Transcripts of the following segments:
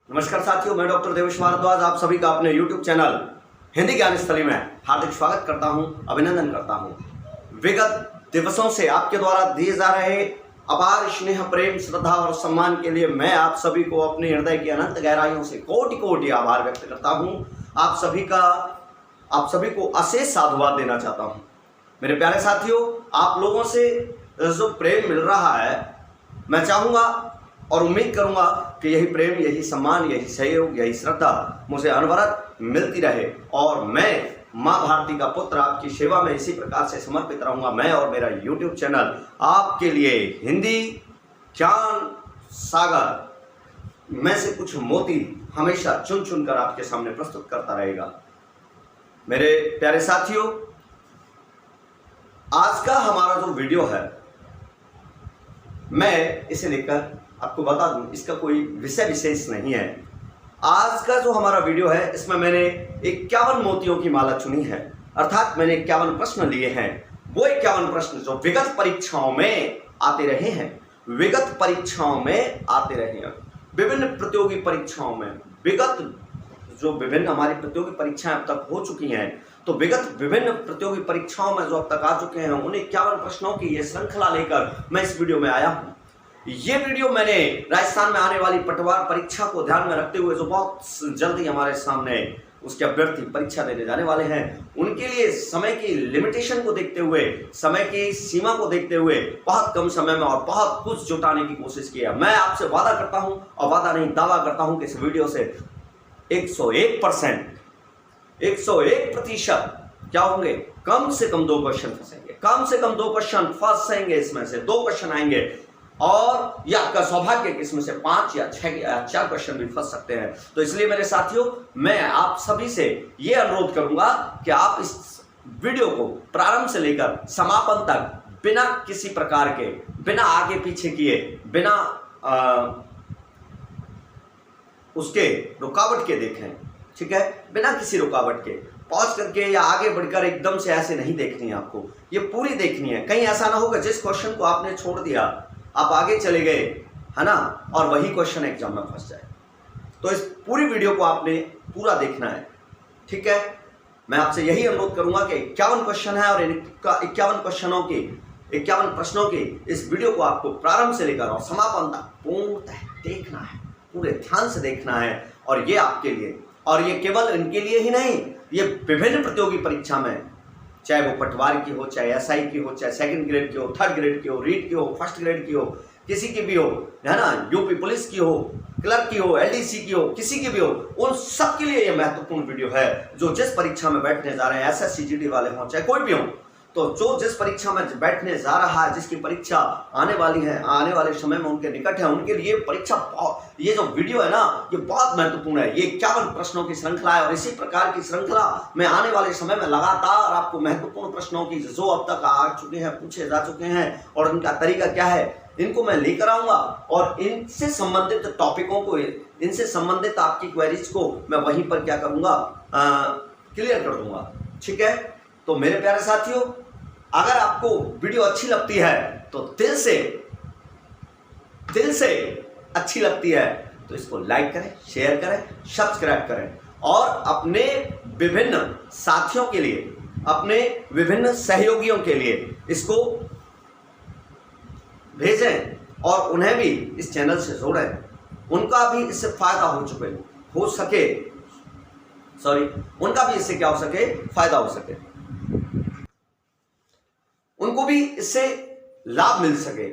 नमस्कार साथियों, मैं डॉक्टर देवेश भारद्वाज आप सभी का अपने YouTube चैनल हिंदी ज्ञान स्थली में हार्दिक स्वागत करता हूं, अभिनंदन करता हूं। विगत दिवसों से आपके द्वारा दिए जा रहे अपार स्नेह, प्रेम, श्रद्धा और सम्मान के लिए मैं आप सभी को अपने हृदय की अनंत गहराइयों से कोटि कोटि आभार व्यक्त करता हूं। आप सभी को अशेष साधुवाद देना चाहता हूं। मेरे प्यारे साथियों, आप लोगों से जो प्रेम मिल रहा है, मैं चाहूँगा और उम्मीद करूंगा कि यही प्रेम, यही सम्मान, यही सहयोग, यही श्रद्धा मुझे अनवरत मिलती रहे और मैं माँ भारती का पुत्र आपकी सेवा में इसी प्रकार से समर्पित रहूंगा। मैं और मेरा YouTube चैनल आपके लिए हिंदी ज्ञान सागर में से कुछ मोती हमेशा चुन चुन कर आपके सामने प्रस्तुत करता रहेगा। मेरे प्यारे साथियों, आज का हमारा जो वीडियो है, मैं इसे लेकर आपको बता दूं, इसका कोई विषय विशेष नहीं है। आज का जो हमारा वीडियो है, इसमें मैंने 51 मोतियों की माला चुनी है, अर्थात मैंने 51 प्रश्न लिए हैं। वो 51 प्रश्न जो विगत परीक्षाओं में आते रहे हैं, विभिन्न प्रतियोगी परीक्षाओं में, विभिन्न हमारी प्रतियोगी परीक्षाएं अब तक हो चुकी हैं, तो विभिन्न प्रतियोगी परीक्षाओं में जो अब तक आ चुके हैं, उन 51 प्रश्नों की ये श्रृंखला लेकर मैं इस वीडियो में आया हूं। ये वीडियो मैंने राजस्थान में आने वाली पटवार परीक्षा को ध्यान में रखते हुए, जो बहुत जल्दी हमारे सामने उसके अभ्यर्थी परीक्षा देने जाने वाले हैं, उनके लिए समय की लिमिटेशन को देखते हुए, समय की सीमा को देखते हुए बहुत कम समय में और बहुत कुछ जुटाने की कोशिश किया। मैं आपसे वादा करता हूं, और वादा नहीं दावा करता हूं कि इस वीडियो से 101% क्या होंगे, कम से कम 2 क्वेश्चन फंसेंगे, कम से कम 2 क्वेश्चन फंसेंगे। इसमें से 2 क्वेश्चन आएंगे और यह आपका सौभाग्य कि इसमें से 5 या 6 या 4 क्वेश्चन भी फंस सकते हैं। तो इसलिए मेरे साथियों, मैं आप सभी से यह अनुरोध करूंगा कि आप इस वीडियो को प्रारंभ से लेकर समापन तक बिना किसी प्रकार के, बिना आगे पीछे किए, बिना उसके रुकावट के देखें, ठीक है, बिना किसी रुकावट के। पॉज करके या आगे बढ़कर एकदम से ऐसे नहीं देखनी है आपको, ये पूरी देखनी है। कहीं ऐसा ना होगा जिस क्वेश्चन को आपने छोड़ दिया, आप आगे चले गए, है ना, और वही क्वेश्चन एग्जाम में फंस जाए। तो इस पूरी वीडियो को आपने पूरा देखना है, ठीक है। मैं आपसे यही अनुरोध करूंगा कि 51 क्वेश्चन है और 51 प्रश्नों की इस वीडियो को आपको प्रारंभ से लेकर और समापन तक पूर्णतः देखना है, पूरे ध्यान से देखना है। और ये आपके लिए, और ये केवल इनके लिए ही नहीं, ये विभिन्न प्रतियोगी परीक्षा में, चाहे वो पटवारी की हो, चाहे एसआई की हो, चाहे सेकंड ग्रेड की हो, थर्ड ग्रेड की हो, रीट की हो, फर्स्ट ग्रेड की हो, किसी की भी हो, है ना, यूपी पुलिस की हो, क्लर्क की हो, एलडीसी की हो, किसी की भी हो, उन सब के लिए ये महत्वपूर्ण वीडियो है। जो जिस परीक्षा में बैठने जा रहे हैं, एसएससी जीडी वाले हों, चाहे कोई भी हो, तो जो जिस परीक्षा में बैठने जा रहा है, जिसकी परीक्षा आने वाली है, आने वाले समय में उनके निकट है, उनके लिए ये जो वीडियो है ना, ये बहुत महत्वपूर्ण है। ये 51 प्रश्नों की श्रृंखला है और इसी प्रकार की श्रृंखला में आने वाले समय में लगातार आपको महत्वपूर्ण प्रश्नों की जो अब तक आ चुके हैं, पूछे जा चुके हैं, और इनका तरीका क्या है, इनको मैं लेकर आऊंगा और इनसे संबंधित टॉपिकों को, इनसे संबंधित आपकी क्वेरीज को मैं वहीं पर क्या करूंगा, क्लियर कर दूंगा, ठीक है। तो मेरे प्यारे साथियों, अगर आपको वीडियो अच्छी लगती है तो दिल से अच्छी लगती है तो इसको लाइक करें, शेयर करें, सब्सक्राइब करें और अपने विभिन्न साथियों के लिए, अपने विभिन्न सहयोगियों के लिए इसको भेजें और उन्हें भी इस चैनल से जोड़ें। उनका भी इससे फायदा उनका भी इससे क्या हो सके, फायदा हो सके, उनको भी इससे लाभ मिल सके।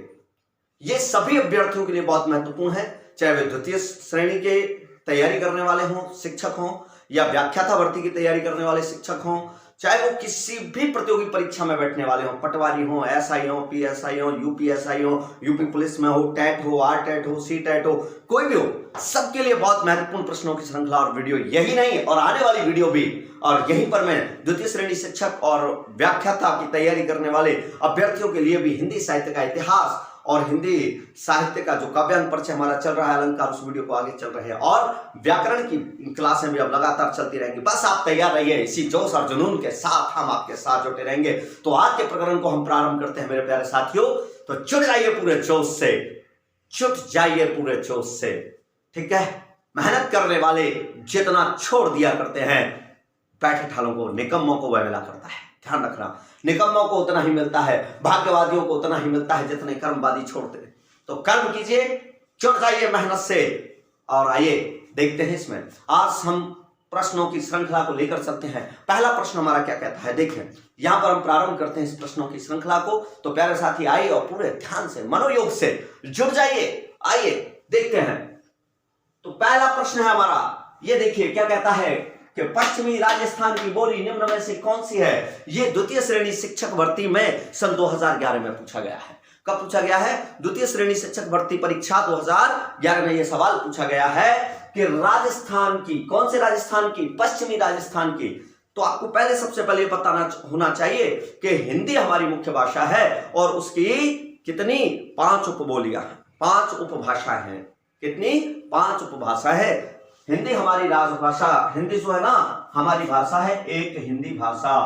ये सभी अभ्यर्थियों के लिए बहुत महत्वपूर्ण है, चाहे वे द्वितीय श्रेणी के तैयारी करने वाले हों, शिक्षक हों, या व्याख्याता भर्ती की तैयारी करने वाले शिक्षक हों, चाहे वो किसी भी प्रतियोगी परीक्षा में बैठने वाले हों, पटवारी हों, एसआई हों, पीएसआई हों, यूपीएसआई हों, यूपी पुलिस में हो, टेट हो, आरटेट हो, सीटेट हो, कोई भी हो, सबके लिए बहुत महत्वपूर्ण प्रश्नों की श्रृंखला और वीडियो, यही नहीं और आने वाली वीडियो भी। और यहीं पर मैं द्वितीय श्रेणी शिक्षक और व्याख्याता की तैयारी करने वाले अभ्यर्थियों के लिए भी हिंदी साहित्य का इतिहास और हिंदी साहित्य का जो काव्यान परिचय हमारा चल रहा है, अलंकार, उस वीडियो को आगे चल रहे हैं और व्याकरण की क्लासें भी अब लगातार चलती रहेंगी। बस आप तैयार रहिए, इसी जोश और जुनून के साथ हम आपके साथ जुटे रहेंगे। तो आज के प्रकरण को हम प्रारंभ करते हैं मेरे प्यारे साथियों। तो जुट जाइए पूरे जोश से, ठीक है। मेहनत करने वाले जितना छोड़ दिया करते हैं, बैठे ठालों को, निकम्मों को वह मिला करता है। ध्यान रखना, निकम्मों को उतना ही मिलता है, भाग्यवादियों को उतना ही मिलता है जितने कर्मवादी छोड़ते हैं। तो कर्म कीजिए, जुट जाइए मेहनत से। और आइए देखते हैं इसमें आज हम प्रश्नों की श्रृंखला को लेकर चलते हैं। पहला प्रश्न हमारा क्या कहता है, देखें यहां पर हम प्रारंभ करते हैं इस प्रश्नों की श्रृंखला को। तो प्यारे साथी आइए और पूरे ध्यान से, मनोयोग से जुड़ जाइए। आइए देखते हैं। तो पहला प्रश्न है हमारा, ये देखिए क्या कहता है कि पश्चिमी राजस्थान की बोली निम्न में से कौन सी है। ये द्वितीय श्रेणी शिक्षक भर्ती में सन 2011 में पूछा गया है। कब पूछा गया है? द्वितीय श्रेणी शिक्षक भर्ती परीक्षा 2011 में यह सवाल पूछा गया है कि राजस्थान की, कौन से राजस्थान की? पश्चिमी राजस्थान की। तो आपको पहले सबसे पहले बताना होना चाहिए कि हिंदी हमारी मुख्य भाषा है और उसकी कितनी 5 उपबोलियां हैं, 5 उपभाषाएं हैं। कितनी? 5 उपभाषा है। हिंदी हमारी राजभाषा, हिंदी जो है ना हमारी भाषा है, एक हिंदी भाषा,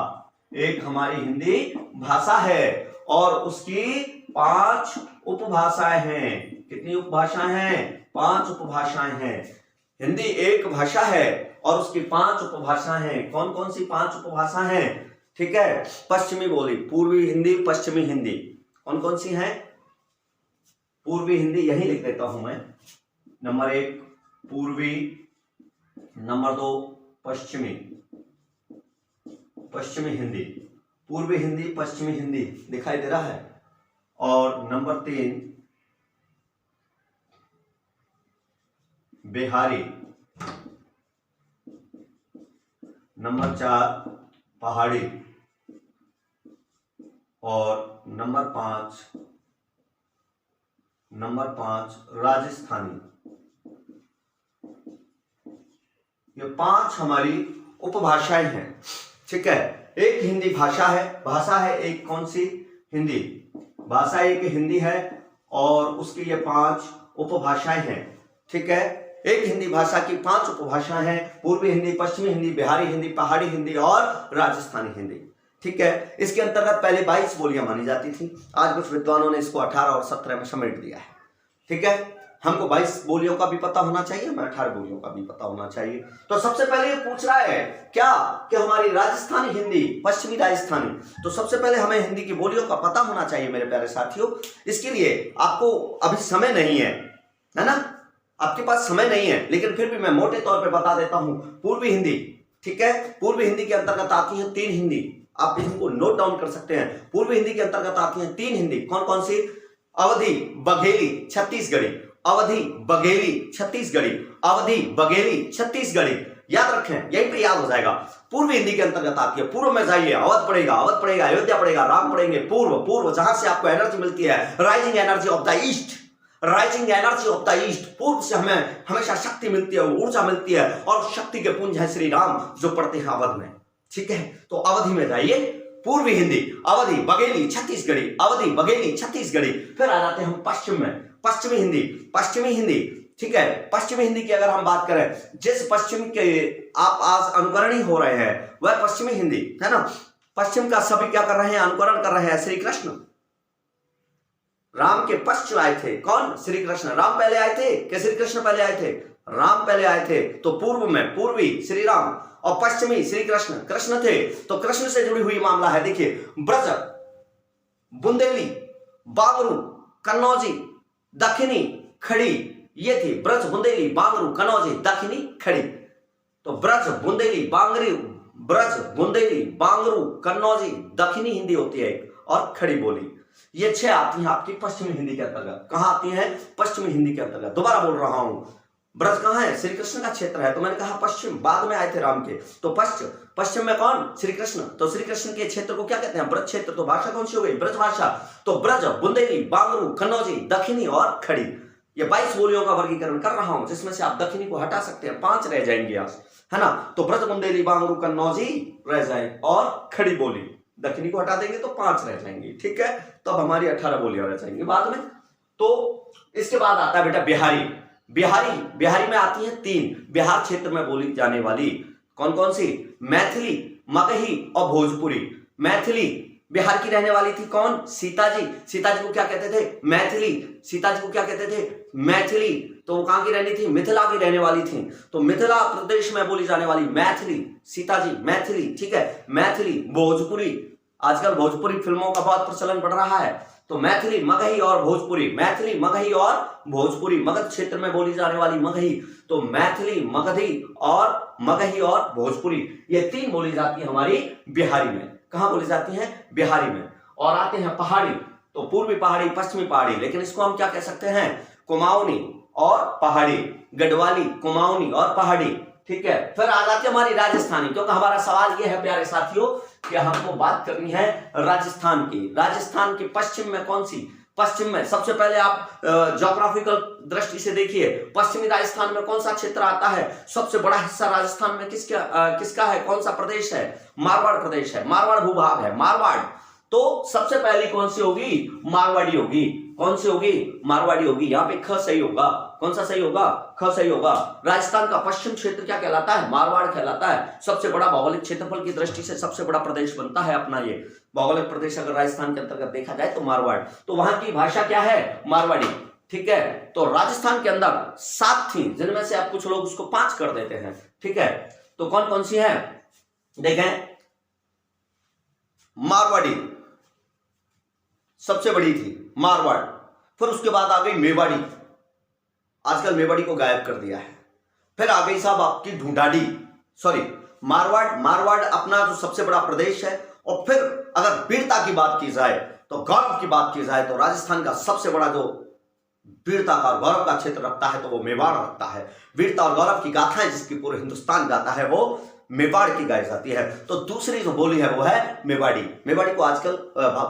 एक हमारी हिंदी भाषा है और उसकी 5 उपभाषाएं हैं। कितनी उपभाषाएं हैं? 5 उपभाषाएं हैं। हिंदी एक भाषा है और उसकी 5 उपभाषाएं हैं। कौन कौन सी 5 उपभाषा हैं? ठीक है, पश्चिमी बोली, पूर्वी हिंदी, पश्चिमी हिंदी। कौन कौन सी हैं? पूर्वी हिंदी, यही लिख देता हूं मैं, नंबर 1 पूर्वी, नंबर 2 पश्चिमी, पश्चिमी हिंदी, पूर्वी हिंदी, पश्चिमी हिंदी दिखाई दे रहा है। और नंबर 3 बिहारी, नंबर 4 पहाड़ी और नंबर 5 राजस्थानी। ये 5 हमारी उपभाषाएं हैं। ठीक है, एक हिंदी भाषा है, एक कौन सी? हिंदी भाषा, एक हिंदी है और उसकी ये 5 उपभाषाएं हैं। ठीक है, एक हिंदी भाषा की 5 उपभाषाएं हैं, पूर्वी हिंदी, पश्चिमी हिंदी, बिहारी हिंदी, पहाड़ी हिंदी और राजस्थानी हिंदी। ठीक है, इसके अंतर्गत पहले 22 बोलियां मानी जाती थी, आज कुछ विद्वानों ने इसको 18 और 17 में समेट दिया है। ठीक है, हमको 22 बोलियों का भी पता होना चाहिए, हमें 18 बोलियों का भी पता होना चाहिए। तो सबसे पहले ये पूछ रहा है क्या कि हमारी राजस्थानी हिंदी, पश्चिमी राजस्थानी, तो सबसे पहले हमें हिंदी की बोलियों का पता होना चाहिए मेरे प्यारे साथियों। इसके लिए आपको अभी समय नहीं है ना, आपके पास समय नहीं है, लेकिन फिर भी मैं मोटे तौर पे बता देता हूं। पूर्वी हिंदी, ठीक है, पूर्वी हिंदी के अंतर्गत आती है 3 हिंदी, आप इनको नोट डाउन कर सकते हैं। पूर्वी हिंदी के अंतर्गत आती है 3 हिंदी, कौन कौन सी? अवधी, बघेली, छत्तीसगढ़ी, अवधी, बघेली, छत्तीसगढ़ी, अवधी, बघेली, छत्तीसगढ़ी। याद रखें, यहीं पे याद हो जाएगा। पूर्वी हिंदी के अंतर्गत आती है, पूर्व में जाइए, अवध पड़ेगा, अयोध्या पड़ेगा, राम पड़ेंगे, पूर्व जहां से आपको एनर्जी मिलती है, rising energy of the east, rising energy of the east, पूर्व से हमें हमेशा शक्ति मिलती है, ऊर्जा मिलती है और शक्ति के पुंज है श्री राम जो पड़ते हैं अवध में। ठीक है, तो अवधि में जाइए, पूर्वी हिंदी, अवधी, बघेली, छत्तीसगढ़ी, अवधी, बघेली, छत्तीसगढ़ी। फिर आ जाते हैं हम पश्चिम में, पश्चिमी हिंदी, पश्चिमी हिंदी। ठीक है, पश्चिमी हिंदी की अगर हम बात करें, जिस पश्चिम के आप आज अनुकरणी हो रहे हैं वह पश्चिमी हिंदी है ना। पश्चिम का सभी क्या कर रहे हैं? अनुकरण कर रहे हैं। श्री कृष्ण राम के पश्चिम आए थे, कौन? श्री कृष्ण। राम पहले आए थे कि श्री कृष्ण पहले आए थे? राम पहले आए थे, तो पूर्व में पूर्वी श्री राम और पश्चिमी श्री कृष्ण, कृष्ण थे, तो कृष्ण से जुड़ी हुई मामला है। देखिए, ब्रज, बुंदेली, बागरू, कन्नौजी, दक्षिणी, खड़ी, ये थी ब्रज, बुंदेली, बांगरू, कन्नौजी, दक्षिणी, खड़ी। तो ब्रज, बुंदेली, बांगरू, कन्नौजी, दक्षिणी हिंदी होती है और खड़ी बोली। ये 6 आती हैं आपकी पश्चिमी हिंदी के अंतर्गत। कहां आती हैं? पश्चिमी हिंदी के अंतर्गत। दोबारा बोल रहा हूं, ब्रज कहां है? श्री कृष्ण का क्षेत्र है, तो मैंने कहा पश्चिम, बाद में आए थे राम के, तो पश्चिम में कौन? श्री कृष्ण। तो श्री कृष्ण के क्षेत्र को क्या कहते हैं? ब्रज क्षेत्र। तो भाषा कौन सी हो गई? ब्रज भाषा। तो ब्रज, बुंदेली, बांगरू, कन्नौजी, दक्षिणी और खड़ी, ये 22 बोलियों का वर्गीकरण कर रहा हूं, जिसमें से आप दक्षिणी को हटा सकते हैं, 5 रह जाएंगे आज, है ना। तो ब्रज, बुंदेली, बांगरू, कन्नौजी रह जाए और खड़ी बोली, दक्षिणी को हटा देंगे तो 5 रह जाएंगी। ठीक है, तो अब हमारी 18 बोलियां रह जाएंगी बाद में। तो इसके बाद आता है बेटा बिहारी। बिहारी में आती है 3 बिहार क्षेत्र में बोली जाने वाली, कौन कौन सी? मैथिली, मगही और भोजपुरी। मैथिली बिहार की रहने वाली थी, कौन? सीता जी। सीता जी को क्या कहते थे? मैथिली। सीता जी को क्या कहते थे? मैथिली। तो वो कहाँ की रहनी थी? मिथिला की रहने वाली थी। तो मिथिला प्रदेश में बोली जाने वाली मैथिली, सीता जी मैथिली, ठीक है, मैथिली, भोजपुरी, आजकल भोजपुरी फिल्मों का बहुत प्रचलन बढ़ रहा है, तो मैथिली, मगही और भोजपुरी, मैथिली, मगही और भोजपुरी, मगध क्षेत्र में बोली जाने वाली मगही, तो मैथिली, मगधी और मगही और भोजपुरी, ये तीन बोली जाती है हमारी बिहारी में। कहां बोली जाती हैं? बिहारी में। और आते हैं पहाड़ी, तो पूर्वी पहाड़ी, पश्चिमी पहाड़ी, लेकिन इसको हम क्या कह सकते हैं? कुमाऊनी और पहाड़ी, गढ़वाली, कुमाऊनी और पहाड़ी, ठीक है। फिर आ जाती है हमारी राजस्थानी, क्योंकि हमारा सवाल यह है प्यारे साथियों कि हमको बात करनी है राजस्थान की। राजस्थान के पश्चिम में कौन सी? पश्चिम में सबसे पहले आप ज्योग्राफिकल दृष्टि से देखिए, पश्चिमी राजस्थान में कौन सा क्षेत्र आता है? सबसे बड़ा हिस्सा राजस्थान में किसका है? कौन सा प्रदेश है? मारवाड़ प्रदेश है, मारवाड़ भूभाग है, मारवाड़। तो सबसे पहली कौन सी होगी? मारवाड़ी होगी। कौन सी होगी? मारवाड़ी होगी। यहाँ पे ख सही होगा। कौन सा सही होगा? ख सही होगा। राजस्थान का पश्चिम क्षेत्र क्या कहलाता है? मारवाड़ कहलाता है। सबसे बड़ा भौगोलिक क्षेत्रफल की दृष्टि से सबसे बड़ा प्रदेश बनता है अपना ये भौगोलिक प्रदेश, अगर राजस्थान के अंतर्गत देखा जाए तो मारवाड़। तो वहां की भाषा क्या है? मारवाड़ी, ठीक है। तो राजस्थान के अंदर 7 थी, जिनमें से आप कुछ लोग उसको 5 कर देते हैं, ठीक है। तो कौन कौन सी है? देखें, मारवाड़ी सबसे बड़ी थी, मारवाड़। फिर उसके बाद आ गई मेवाड़ी, आजकल मेवाड़ी को गायब कर दिया है। फिर आ गई साहब आपकी ढूंढाड़ी, सॉरी मारवाड़ अपना जो सबसे बड़ा प्रदेश है। और फिर अगर वीरता की बात की जाए, तो गौरव की बात की जाए, तो राजस्थान का सबसे बड़ा जो वीरता का और गौरव का क्षेत्र रखता है तो वो मेवाड़ रखता है। वीरता और गौरव की गाथाएं जिसकी पूरे हिंदुस्तान गाता है वो मेवाड़ की गाई जाती है। तो दूसरी जो बोली है वो है मेवाड़ी। मेवाड़ी को आजकल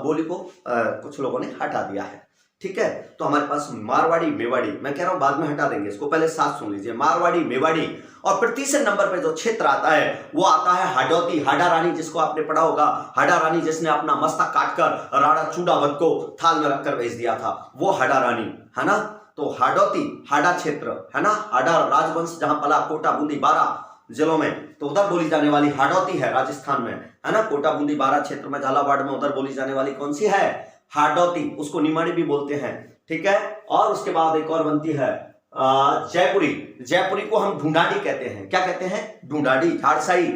बोली को कुछ लोगों ने हटा दिया है, ठीक है। तो हमारे पास मारवाड़ी, मेवाड़ी, मैं कह रहा हूं बाद में हटा देंगे इसको, पहले साथ सुन लीजिए, मारवाड़ी, मेवाड़ी। और फिर तीसरे नंबर पे जो क्षेत्र आता है वो आता है हाडोती, हाडा रानी, जिसको आपने पढ़ा होगा, हाडा रानी जिसने अपना मस्तक काटकर राणा चूड़ावत को थाल में रखकर भेज दिया था, वो हाडा रानी है ना। तो हाडोती, हाडा क्षेत्र है ना, हाडा राजवंश जहां पला, कोटा, बूंदी, बारा जिलों में, तो उधर बोली जाने वाली हाडोती है राजस्थान में, है ना। कोटा, बूंदी, बारा क्षेत्र में, झालावाड़ में, उधर बोली जाने वाली कौन सी है? हाडोती, उसको निमाड़ी भी बोलते हैं, ठीक है। और उसके बाद एक और बनती है जयपुरी। जयपुरी को हम ढूंढाड़ी कहते हैं। क्या कहते हैं? ढूंढाड़ी, झारसाई,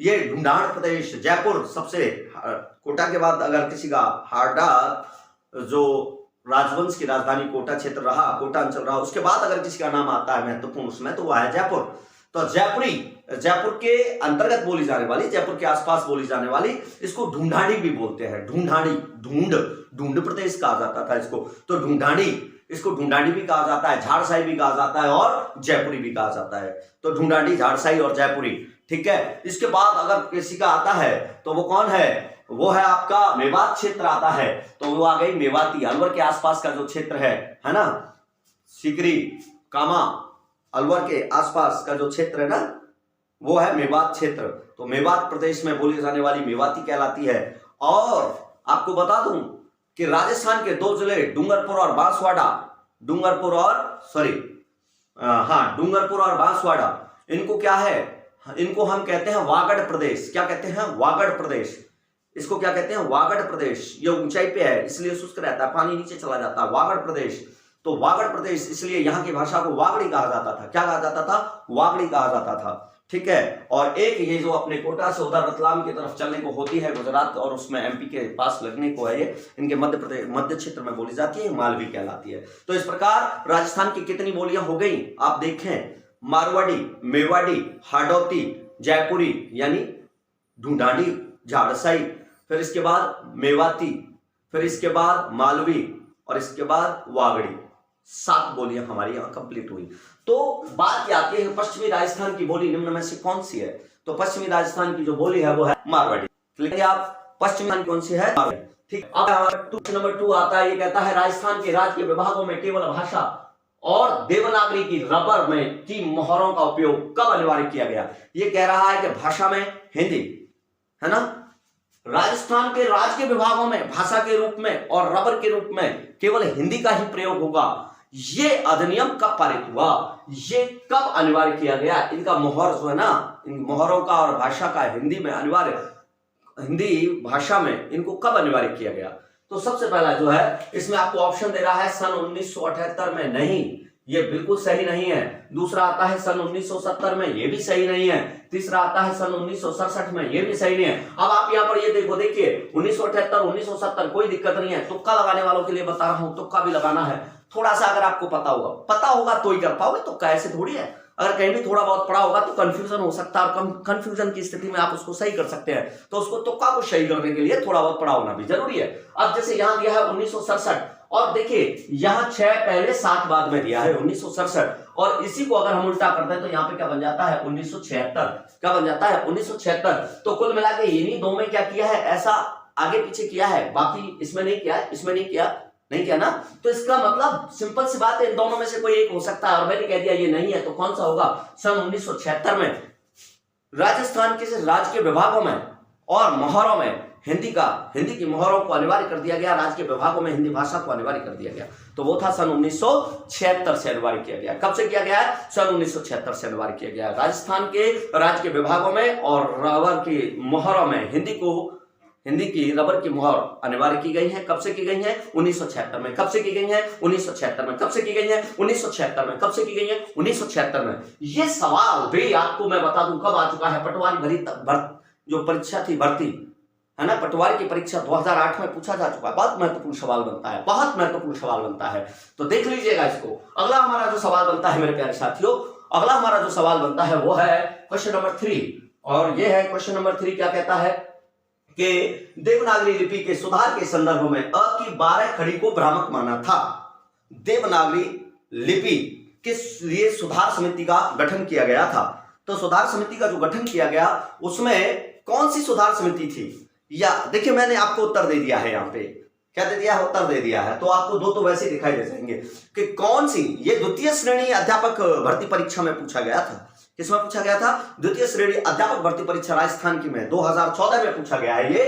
ये ढूंढाड़ प्रदेश, जयपुर सबसे, कोटा के बाद अगर किसी का हाडा जो राजवंश की राजधानी कोटा क्षेत्र रहा, कोटा अंचल रहा, उसके बाद अगर किसी का नाम आता है महत्वपूर्ण उसमें, तो वह है जयपुर। तो जयपुरी, जयपुर के अंतर्गत बोली जाने वाली, जयपुर के आसपास बोली जाने वाली, इसको ढूंढाड़ी भी बोलते हैं। ढूंढाड़ी, ढूंढ प्रदेश कहा जाता था इसको, तो ढूंढाड़ी, इसको ढूंढाड़ी भी कहा जाता है, झारसाई भी कहा जाता है और जयपुरी भी कहा जाता है। तो ढूंढाड़ी, झारसाई और जयपुरी, ठीक है। इसके बाद अगर किसी का आता है तो वो कौन है? वो है आपका मेवात क्षेत्र आता है, तो वो आ गई मेवाती, अलवर के आसपास का जो क्षेत्र है ना, सीकरी, कामा, अलवर के आसपास का जो क्षेत्र है ना, वो है मेवात क्षेत्र। तो मेवात प्रदेश में बोली जाने वाली मेवाती कहलाती है। और आपको बता दूं कि राजस्थान के 2 जिले डूंगरपुर और बांसवाड़ा, डूंगरपुर और बांसवाड़ा, इनको क्या है? इनको हम कहते हैं वागड़ प्रदेश। क्या कहते हैं? वागड़ प्रदेश। इसको क्या कहते हैं? वागड़ प्रदेश। ये ऊंचाई पे है इसलिए शुष्क रहता है, पानी नीचे चला जाता है, वागड़ प्रदेश। तो वागड़ प्रदेश, इसलिए यहाँ की भाषा को वागड़ी कहा जाता था। क्या कहा जाता था? वागड़ी कहा जाता था, ठीक है। और एक ये जो अपने कोटा से उधर रतलाम की तरफ चलने को होती है, गुजरात और उसमें एमपी के पास लगने को है, ये इनके मध्य क्षेत्र में बोली जाती है, मालवी कहलाती है। तो इस प्रकार राजस्थान की कितनी बोलियां हो गई आप देखें? मारवाड़ी, मेवाड़ी, हाडोती, जयपुरी यानी ढूंढाड़ी, झारसाई, फिर इसके बाद मेवाती, फिर इसके बाद मालवी और इसके बाद वागड़ी। 7 बोलियां हमारी यहां कंप्लीट हुई। तो बात क्या आती है पश्चिमी राजस्थान की बोली निम्न में से कौन सी है? तो पश्चिमी राजस्थान की जो बोली है वो है मारवाड़ी। लेकिन आप पश्चिमी राजस्थान कौन सी है? मारवाड़ी, ठीक। अब नंबर 2 आता है, ये कहता है राजस्थान के राज्य के विभागों में केवल भाषा और देवनागरी की रबर में की मोहरों का उपयोग कब अनिवार्य किया गया? ये कह रहा है कि भाषा में हिंदी, है ना, राजस्थान के राज्य के विभागों में भाषा के रूप में और रबर के रूप में केवल हिंदी का ही प्रयोग होगा। ये अधिनियम कब पारित हुआ? ये कब अनिवार्य किया गया? इनका मोहर जो है ना, इन मोहरों का और भाषा का हिंदी में अनिवार्य, हिंदी भाषा में इनको कब अनिवार्य किया गया? तो सबसे पहला जो है इसमें आपको ऑप्शन दे रहा है सन 1978 में नहीं, ये बिल्कुल सही नहीं है। दूसरा आता है सन 1970 में, ये भी सही नहीं है। तीसरा आता है सन 1967 में, ये भी सही नहीं है। अब आप यहाँ पर ये देखिए 1978, 1970 कोई दिक्कत नहीं है। तुक्का लगाने वालों के लिए बता रहा हूं, तुक्का भी लगाना है। थोड़ा सा अगर आपको पता होगा तो ही कर पाओगे, तुक्का ऐसे थोड़ी है। अगर कहीं भी थोड़ा बहुत पढ़ा होगा तो कंफ्यूजन हो सकता है, और कंफ्यूजन की स्थिति में आप उसको सही कर सकते हैं। तो उसको तुक्का को सही करने के लिए थोड़ा बहुत पढ़ा होना भी जरूरी है। अब जैसे यहाँ दिया है 1967, और देखिए यहाँ 6 पहले 7 बाद में दिया है 1967, और इसी को अगर हम उल्टा करते हैं तो यहाँ पे क्या बन जाता है 1976। क्या बन जाता है 1976। तो कुल मिला के इन्हीं दो में क्या किया है, ऐसा आगे पीछे किया है, बाकी इसमें नहीं किया, इसमें नहीं किया ना। तो इसका मतलब सिंपल सी बात है, इन दोनों में से कोई एक हो सकता है, और मैंने कह दिया ये नहीं है, तो कौन सा होगा। सन 1976 में राजस्थान के राज्य के विभागों में और मोहरों में हिंदी की मोहरों को अनिवार्य कर दिया गया, राज्य के विभागों में हिंदी भाषा को अनिवार्य कर दिया गया। तो वो था सन 1976 से अनिवार्य किया गया। कब से किया गया है, सन 1976 से अनिवार्य किया गया। राजस्थान के राज्य के विभागों में और रबर की मोहरों में हिंदी की रबर की मोहर अनिवार्य की गई है। कब से की गई है, 1976 में। कब से की गई है, 1976 में। कब से की गई है, 1976 में। कब से की गई है, 1976 में। ये सवाल भी आपको मैं बता दूं कब आ चुका है, पटवारी जो परीक्षा थी, भर्ती है ना, पटवारी की परीक्षा 2008 में पूछा जा चुका है। बहुत महत्वपूर्ण सवाल बनता है, बहुत महत्वपूर्ण सवाल बनता है, तो देख लीजिएगा इसको। अगला हमारा जो सवाल बनता है मेरे प्यारे साथियों, अगला हमारा जो सवाल बनता है वो है क्वेश्चन नंबर 3, और ये है क्वेश्चन नंबर 3। क्या कहता है कि देवनागरी लिपि के सुधार के संदर्भ में अ की 12 खड़ी को भ्रामक माना था। देवनागरी लिपि के लिए सुधार समिति का गठन किया गया था। तो सुधार समिति का जो गठन किया गया उसमें कौन सी सुधार समिति थी, या देखिए मैंने आपको उत्तर दे दिया है, यहाँ पे क्या दे दिया है, उत्तर दे दिया है। तो आपको दो तो वैसे दिखाई दे जाएंगे कि कौन सी, ये द्वितीय श्रेणी अध्यापक भर्ती परीक्षा में पूछा गया था। किसमें पूछा गया था, द्वितीय श्रेणी अध्यापक भर्ती परीक्षा राजस्थान की में 2014 में पूछा गया है ये,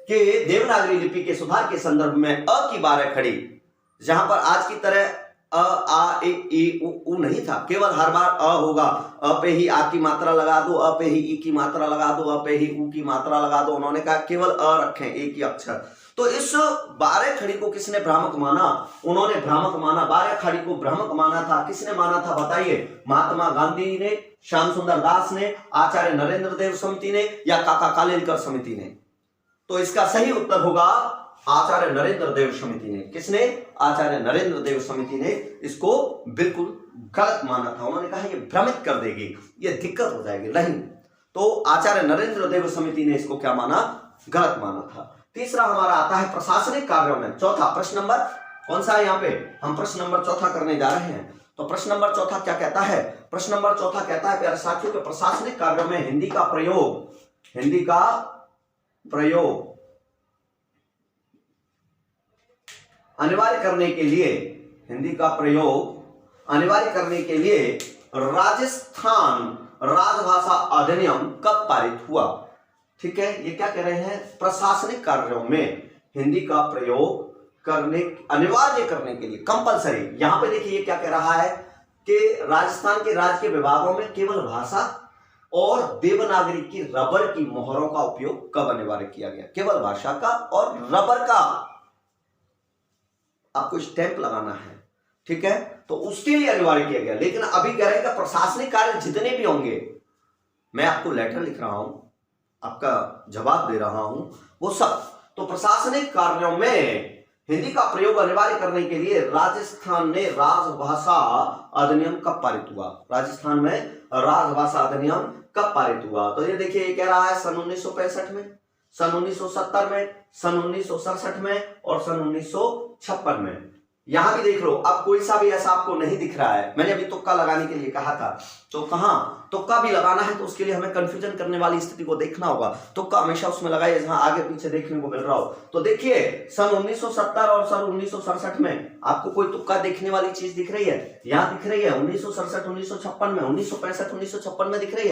कि देवनागरी लिपि के सुधार के संदर्भ में अ की 12 खड़ी, जहां पर आज की तरह अ आ ए ई उ नहीं था, केवल हर बार अ होगा, अ पे ही आ की मात्रा लगा दो, अ पे ही ई की मात्रा लगा दो, अ पे ही उ की मात्रा लगा दो। उन्होंने कहा केवल अ रखें, एक ही अक्षर। तो इस 12 खड़ी को किसने भ्रामक माना, उन्होंने भ्रामक माना, 12 खड़ी को भ्रामक माना था। किसने माना था बताइए, महात्मा गांधी ने, श्याम सुंदर दास ने, आचार्य नरेंद्र देव समिति ने, या काका कालेलकर समिति ने। तो इसका सही उत्तर होगा आचार्य नरेंद्र देव समिति ने। किसने, आचार्य नरेंद्र देव समिति ने इसको बिल्कुल गलत माना था। उन्होंने कहा ये भ्रमित कर देगी, ये दिक्कत हो जाएगी, नहीं। तो आचार्य नरेंद्र देव समिति ने इसको क्या माना, गलत माना था। तीसरा हमारा आता है प्रशासनिक कार्यों में। चौथा प्रश्न नंबर कौन सा है, यहाँ पे हम प्रश्न नंबर चौथा करने जा रहे हैं। तो प्रश्न नंबर चौथा क्या कहता है, प्रश्न नंबर चौथा कहता है प्यारे साथियों के प्रशासनिक कार्यों में हिंदी का प्रयोग अनिवार्य करने के लिए, हिंदी का प्रयोग अनिवार्य करने के लिए राजस्थान राजभाषा अधिनियम कब पारित हुआ। ठीक है, ये क्या कह रहे हैं, प्रशासनिक कार्यों में हिंदी का प्रयोग अनिवार्य करने के लिए, कंपलसरी। यहां पे देखिए ये क्या कह रहा है कि राजस्थान के राज्य के विभागों में केवल भाषा और देवनागरी की रबर की मोहरों का उपयोग कब अनिवार्य किया गया, केवल भाषा का और रबर का आपको स्टैंप लगाना है। ठीक है, तो उसके लिए अनिवार्य किया गया। लेकिन अभी कह रहे हैं कि प्रशासनिक कार्य जितने भी होंगे, मैं आपको लेटर लिख रहा हूं, आपका जवाब दे रहा हूं, वो सब, तो प्रशासनिक कार्यों में हिंदी का प्रयोग अनिवार्य करने के लिए राजस्थान ने राजभाषा अधिनियम कब पारित हुआ, राजस्थान में राजभाषा अधिनियम कब पारित हुआ। तो ये देखिए ये कह रहा है सन 1965 में, सन 1970 में, सन 1967 में और सन 1956 में। यहां भी देख लो, अब कोई सा भी ऐसा आपको नहीं दिख रहा है। मैंने अभी तुक्का लगाने के लिए कहा था, तो कहां तुक्का भी लगाना है तो उसके लिए हमें कंफ्यूजन करने वाली स्थिति को देखना होगा। तुक्का हमेशा उसमें लगाइए जहां आगे पीछे देखने को मिल रहा हो। तो देखिए सन 1970 और सन 1967 में आपको कोई तुक्का देखने वाली चीज दिख रही है, यहां दिख रही है 1967 1956 में, 1965 1956 में दिख रही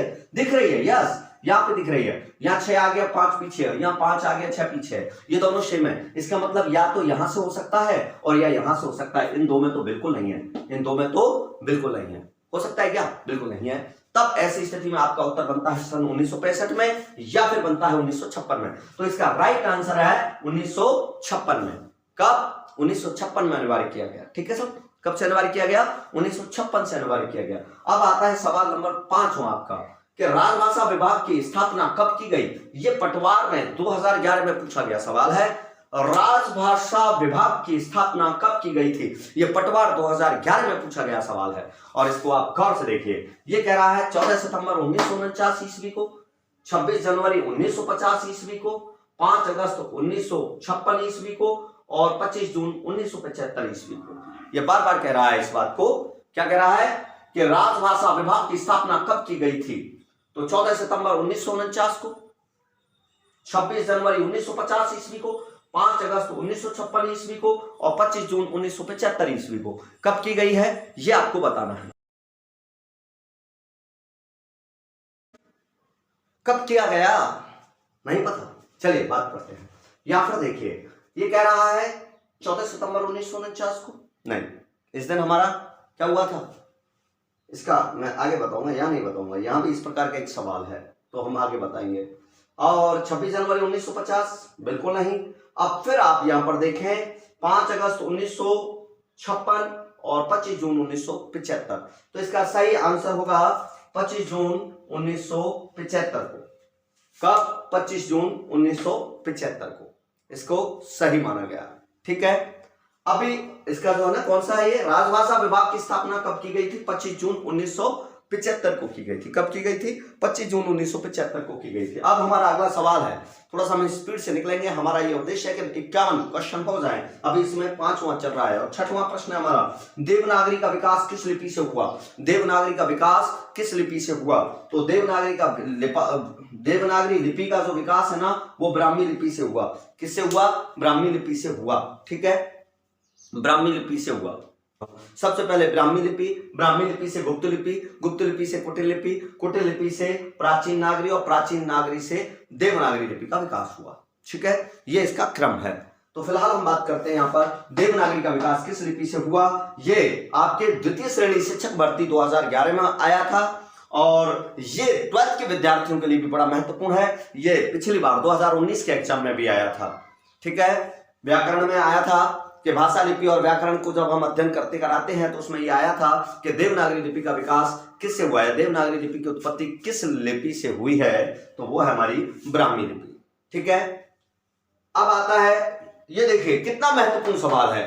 है, यस यहाँ पे दिख रही है। यहाँ 6 आ गया 5 पीछे है, यहाँ 5 आ गया 6 पीछे है, ये दोनों सेम है। इसका मतलब या तो यहां से हो सकता है और या यहां से हो सकता है, इन दो में तो बिल्कुल नहीं है, इन दो में तो बिल्कुल नहीं है। हो सकता है क्या, बिल्कुल नहीं है। तब ऐसी स्थिति में आपका उत्तर बनता है सन 1965 में या फिर बनता है 1956 में। तो इसका राइट आंसर है 1956 में। कब, 1956 में अनिवार्य किया गया। ठीक है सब, कब से अनिवार्य किया गया? 1956 से अनिवार्य किया गया। अब आता है सवाल नंबर 5 आपका कि राजभाषा विभाग की स्थापना कब की गई? ये पटवार में 2011 में पूछा गया सवाल है। राजभाषा विभाग की स्थापना कब की गई थी? ये पटवार 2011 में पूछा गया सवाल है और इसको आप गौर से देखिए। ये कह रहा है 14 सितंबर 1949 ईस्वी को, 26 जनवरी 1950 ईस्वी को, 5 अगस्त 1956 ईस्वी को और 25 जून 1975 ईस्वी को। ये बार बार कह रहा है इस बात को, क्या कह रहा है कि राजभाषा विभाग की स्थापना कब की गई थी? तो 14 सितंबर 1949 को, 26 जनवरी 1950 ईस्वी को, 5 अगस्त 1956 ईस्वी को और 25 जून 1975 ईस्वी को। कब की गई है ये आपको बताना है। कब किया गया नहीं पता, चलिए बात करते हैं। यहां पर देखिए ये कह रहा है 14 सितंबर 1949 को, नहीं, इस दिन हमारा क्या हुआ था इसका मैं आगे बताऊंगा, यहां नहीं बताऊंगा। यहां भी इस प्रकार का एक सवाल है तो हम आगे बताएंगे। और 26 जनवरी 1950 बिल्कुल नहीं। अब फिर आप यहां पर देखें 5 अगस्त 1956 और 25 जून 1975, तो इसका सही आंसर होगा 25 जून 1975 को। कब? 25 जून 1975 को इसको सही माना गया। ठीक है, अभी इसका जो है ना कौन सा है ये? राजभाषा विभाग की स्थापना कब की गई थी? 25 जून 1975 को की गई थी। कब की गई थी? 25 जून 1975 को की गई थी। अब हमारा अगला सवाल है, थोड़ा सा हम स्पीड से निकलेंगे। हमारा ये उद्देश्य है कि 51 क्वेश्चन हो जाए। अभी इसमें 5वां चल रहा है और 6वां प्रश्न है हमारा, देवनागरी का विकास किस लिपि से हुआ? देवनागरी का विकास किस लिपि से हुआ? तो देवनागरी लिपि का जो विकास है ना वो ब्राह्मी लिपि से हुआ। किससे हुआ? ब्राह्मी लिपि से हुआ। ठीक है, ब्राह्मी लिपि से हुआ। सबसे पहले ब्राह्मी लिपि से गुप्त लिपि से कुटिल लिपि से प्राचीन नागरी और प्राचीन नागरी से देवनागरी लिपि का विकास हुआ। ठीक है, ये इसका क्रम है। तो फिलहाल हम बात करते हैं यहाँ पर देवनागरी का विकास किस लिपि से हुआ। ये आपके द्वितीय श्रेणी शिक्षक भर्ती 2011 में आया था और ये 12th के विद्यार्थियों के लिए भी बड़ा महत्वपूर्ण है। ये पिछली बार 2019 के एग्जाम में भी आया था। ठीक है, व्याकरण में आया था कि भाषा लिपि और व्याकरण को जब हम अध्ययन करते कराते हैं तो उसमें यह आया था कि देवनागरी लिपि का विकास किससे हुआ है, देवनागरी लिपि की उत्पत्ति किस लिपि से हुई है, तो वो है हमारी ब्राह्मी लिपि। ठीक है, अब आता है ये देखिए कितना महत्वपूर्ण सवाल है,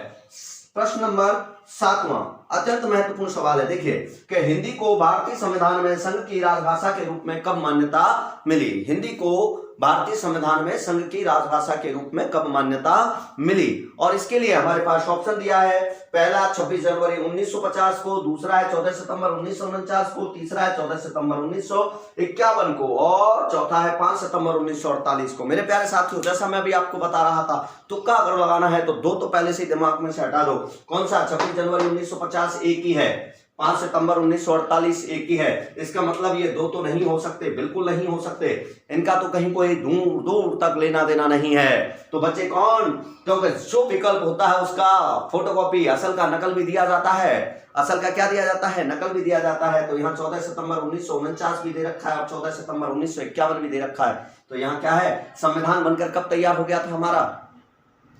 प्रश्न नंबर 7वां अत्यंत महत्वपूर्ण सवाल है। देखिए कि हिंदी को भारतीय संविधान में संघ की राजभाषा के रूप में कब मान्यता मिली? हिंदी को भारतीय संविधान में संघ की राजभाषा के रूप में कब मान्यता मिली? और इसके लिए हमारे पास ऑप्शन दिया है, पहला 26 जनवरी 1950 को, दूसरा है 14 सितंबर 1949 को, तीसरा है 14 सितंबर 1951 को और चौथा है 5 सितंबर 1948 को। मेरे प्यारे साथियों, जैसा मैं भी आपको बता रहा था, तुक्का अगर लगाना है तो दो तो पहले से दिमाग में से हटा दो। कौन सा? 26 जनवरी 1950 एक ही है, 5 सितंबर 1948 एक ही है। इसका मतलब ये दो तो नहीं हो सकते, बिल्कुल नहीं हो सकते। इनका तो कहीं कोई दूर दूर तक लेना देना नहीं है। तो बच्चे कौन? क्योंकि जो विकल्प होता है उसका फोटोकॉपी, असल का नकल भी दिया जाता है। असल का क्या दिया जाता है? नकल भी दिया जाता है। तो यहाँ 14 सितंबर 1949 भी दे रखा है और 14 सितंबर 1951 भी दे रखा है। तो यहाँ क्या है? संविधान बनकर कब तैयार हो गया था हमारा?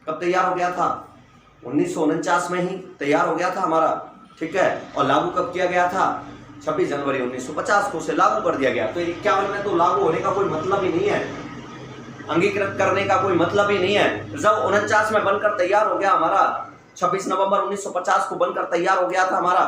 कब तैयार हो गया था? 1949 में ही तैयार हो गया था हमारा। ठीक है, और लागू कब किया गया था? 26 जनवरी 1950 को उसे लागू कर दिया गया। तो 51 में तो लागू होने का कोई मतलब ही नहीं है, अंगीकृत करने का कोई मतलब ही नहीं है। जब 49 में बनकर तैयार हो गया हमारा, 26 नवंबर 1950 को बनकर तैयार हो गया था हमारा,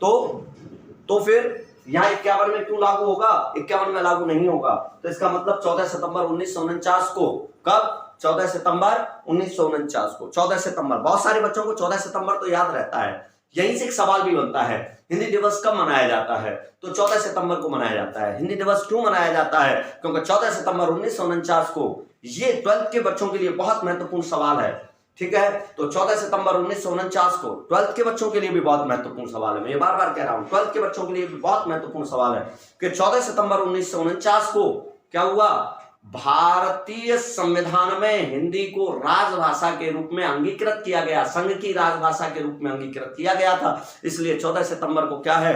तो फिर यहाँ 51 में क्यों लागू होगा? 51 में लागू नहीं होगा। तो इसका मतलब 14 सितंबर 1949 को, कब? 14 सितंबर 1949 को। 14 सितंबर, बहुत सारे बच्चों को 14 सितंबर तो याद रहता है। यहीं से एक सवाल भी बनता है, हिंदी दिवस कब मनाया जाता है? तो 14 सितंबर को मनाया जाता है। हिंदी दिवस क्यों मनाया जाता है? क्योंकि 14 सितंबर 1949 को, ये 12th के बच्चों के लिए बहुत महत्वपूर्ण सवाल है। ठीक है, तो 14 सितंबर 1949 को 12th के बच्चों के लिए भी बहुत महत्वपूर्ण सवाल है। मैं ये बार बार कह रहा हूं, 12th के बच्चों के लिए भी बहुत महत्वपूर्ण सवाल है कि 14 सितंबर 1949 को क्या हुआ? भारतीय संविधान में हिंदी को राजभाषा के रूप में अंगीकृत किया गया, संघ की राजभाषा के रूप में अंगीकृत किया गया था। इसलिए 14 सितंबर को क्या है?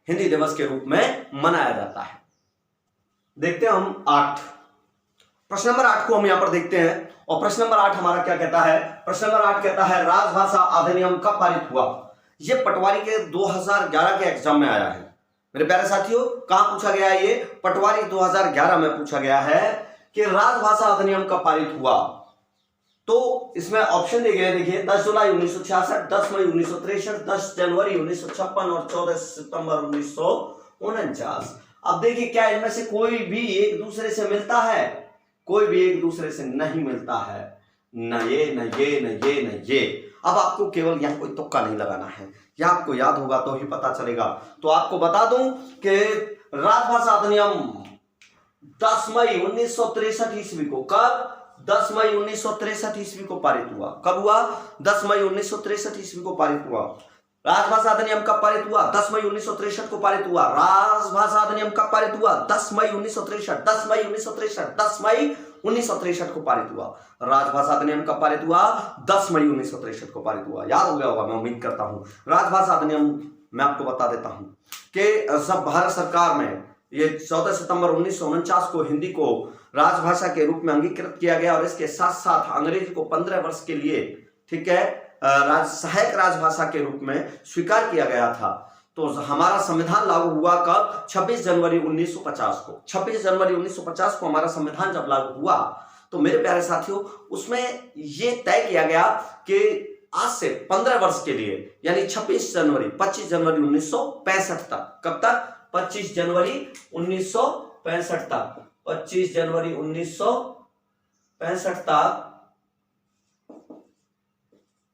हिंदी दिवस के रूप में मनाया जाता है। देखते हैं हम 8, प्रश्न नंबर 8 को हम यहां पर देखते हैं। और प्रश्न नंबर 8 हमारा क्या कहता है? प्रश्न नंबर 8 कहता है राजभाषा अधिनियम कब पारित हुआ? ये पटवारी के 2011 के एग्जाम में आया है मेरे प्यारे साथियों। कहां पूछा गया है? ये पटवारी 2011 में पूछा गया है कि राजभाषा अधिनियम कब पारित हुआ। तो इसमें ऑप्शन दिए गए, देखिए 10 जुलाई 1966, 10 मई 1963, 10 जनवरी 1956 और 14 सितंबर 1949। अब देखिए क्या इनमें से कोई भी एक दूसरे से मिलता है? कोई भी एक दूसरे से नहीं मिलता है, न ये न ये न ये न ये। अब आपको केवल यहाँ कोई तुक्का नहीं लगाना है, यह आपको याद होगा तो ही पता चलेगा। तो आपको बता दूं कि राजभाषा अधिनियम 10 मई 1963 ईस्वी को, कब? 10 मई 1963 ईस्वी को पारित हुआ। कब हुआ? 10 मई 1963 ईस्वी को पारित हुआ। राजभाषा अधिनियम कब पारित हुआ? 10 मई 1963 को पारित हुआ। राजभाषा अधिनियम कब पारित हुआ? 10 मई 1963, 10 मई 1963, 10 मई 1963 को पारित हुआ। राजभाषा अधिनियम कब पारित हुआ? 10 मई 1963 को पारित हुआ। याद हो गया होगा, मैं उम्मीद करता हूं। राजभाषा अधिनियम मैं आपको बता देता हूं कि सब भारत सरकार में ये 14 सितंबर 1949 को हिंदी को राजभाषा के रूप में अंगीकृत किया गया और इसके साथ साथ अंग्रेजी को 15 वर्ष के लिए, ठीक है, सहायक राजभाषा के रूप में स्वीकार किया गया था। तो हमारा संविधान लागू हुआ कब? 26 जनवरी 1950 को। 26 जनवरी 1950 को हमारा संविधान जब लागू हुआ तो मेरे प्यारे साथियों उसमें यह तय किया गया कि आज से 15 वर्ष के लिए, यानी 25 जनवरी 1965 तक। कब तक? 25 जनवरी 1965 तक। 25 जनवरी 1965 तक।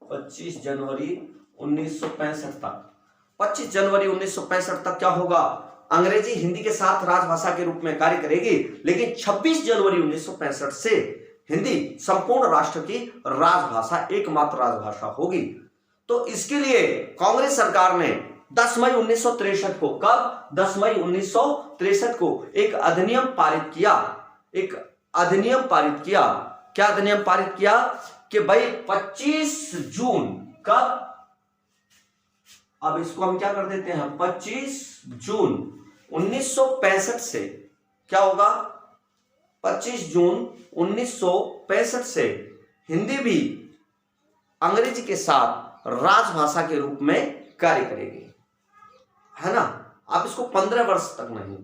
25 जनवरी 1965 तक। 25 जनवरी 1965 तक क्या होगा? अंग्रेजी हिंदी के साथ राजभाषा के रूप में कार्य करेगी, लेकिन 26 जनवरी 1965 से हिंदी संपूर्ण राष्ट्र की राजभाषा, एकमात्र राजभाषा होगी। तो इसके लिए कांग्रेस सरकार ने 10 मई 1963 को, कब? 10 मई 1963 को एक अधिनियम पारित किया। एक अधिनियम पारित किया। क्या अधिनियम पारित किया? कि भाई 25 जून, कब? अब इसको हम क्या कर देते हैं, 25 जून 1965 से क्या होगा? 25 जून 1965 से हिंदी भी अंग्रेजी के साथ राजभाषा के रूप में कार्य करेगी, है ना। आप इसको 15 वर्ष तक नहीं,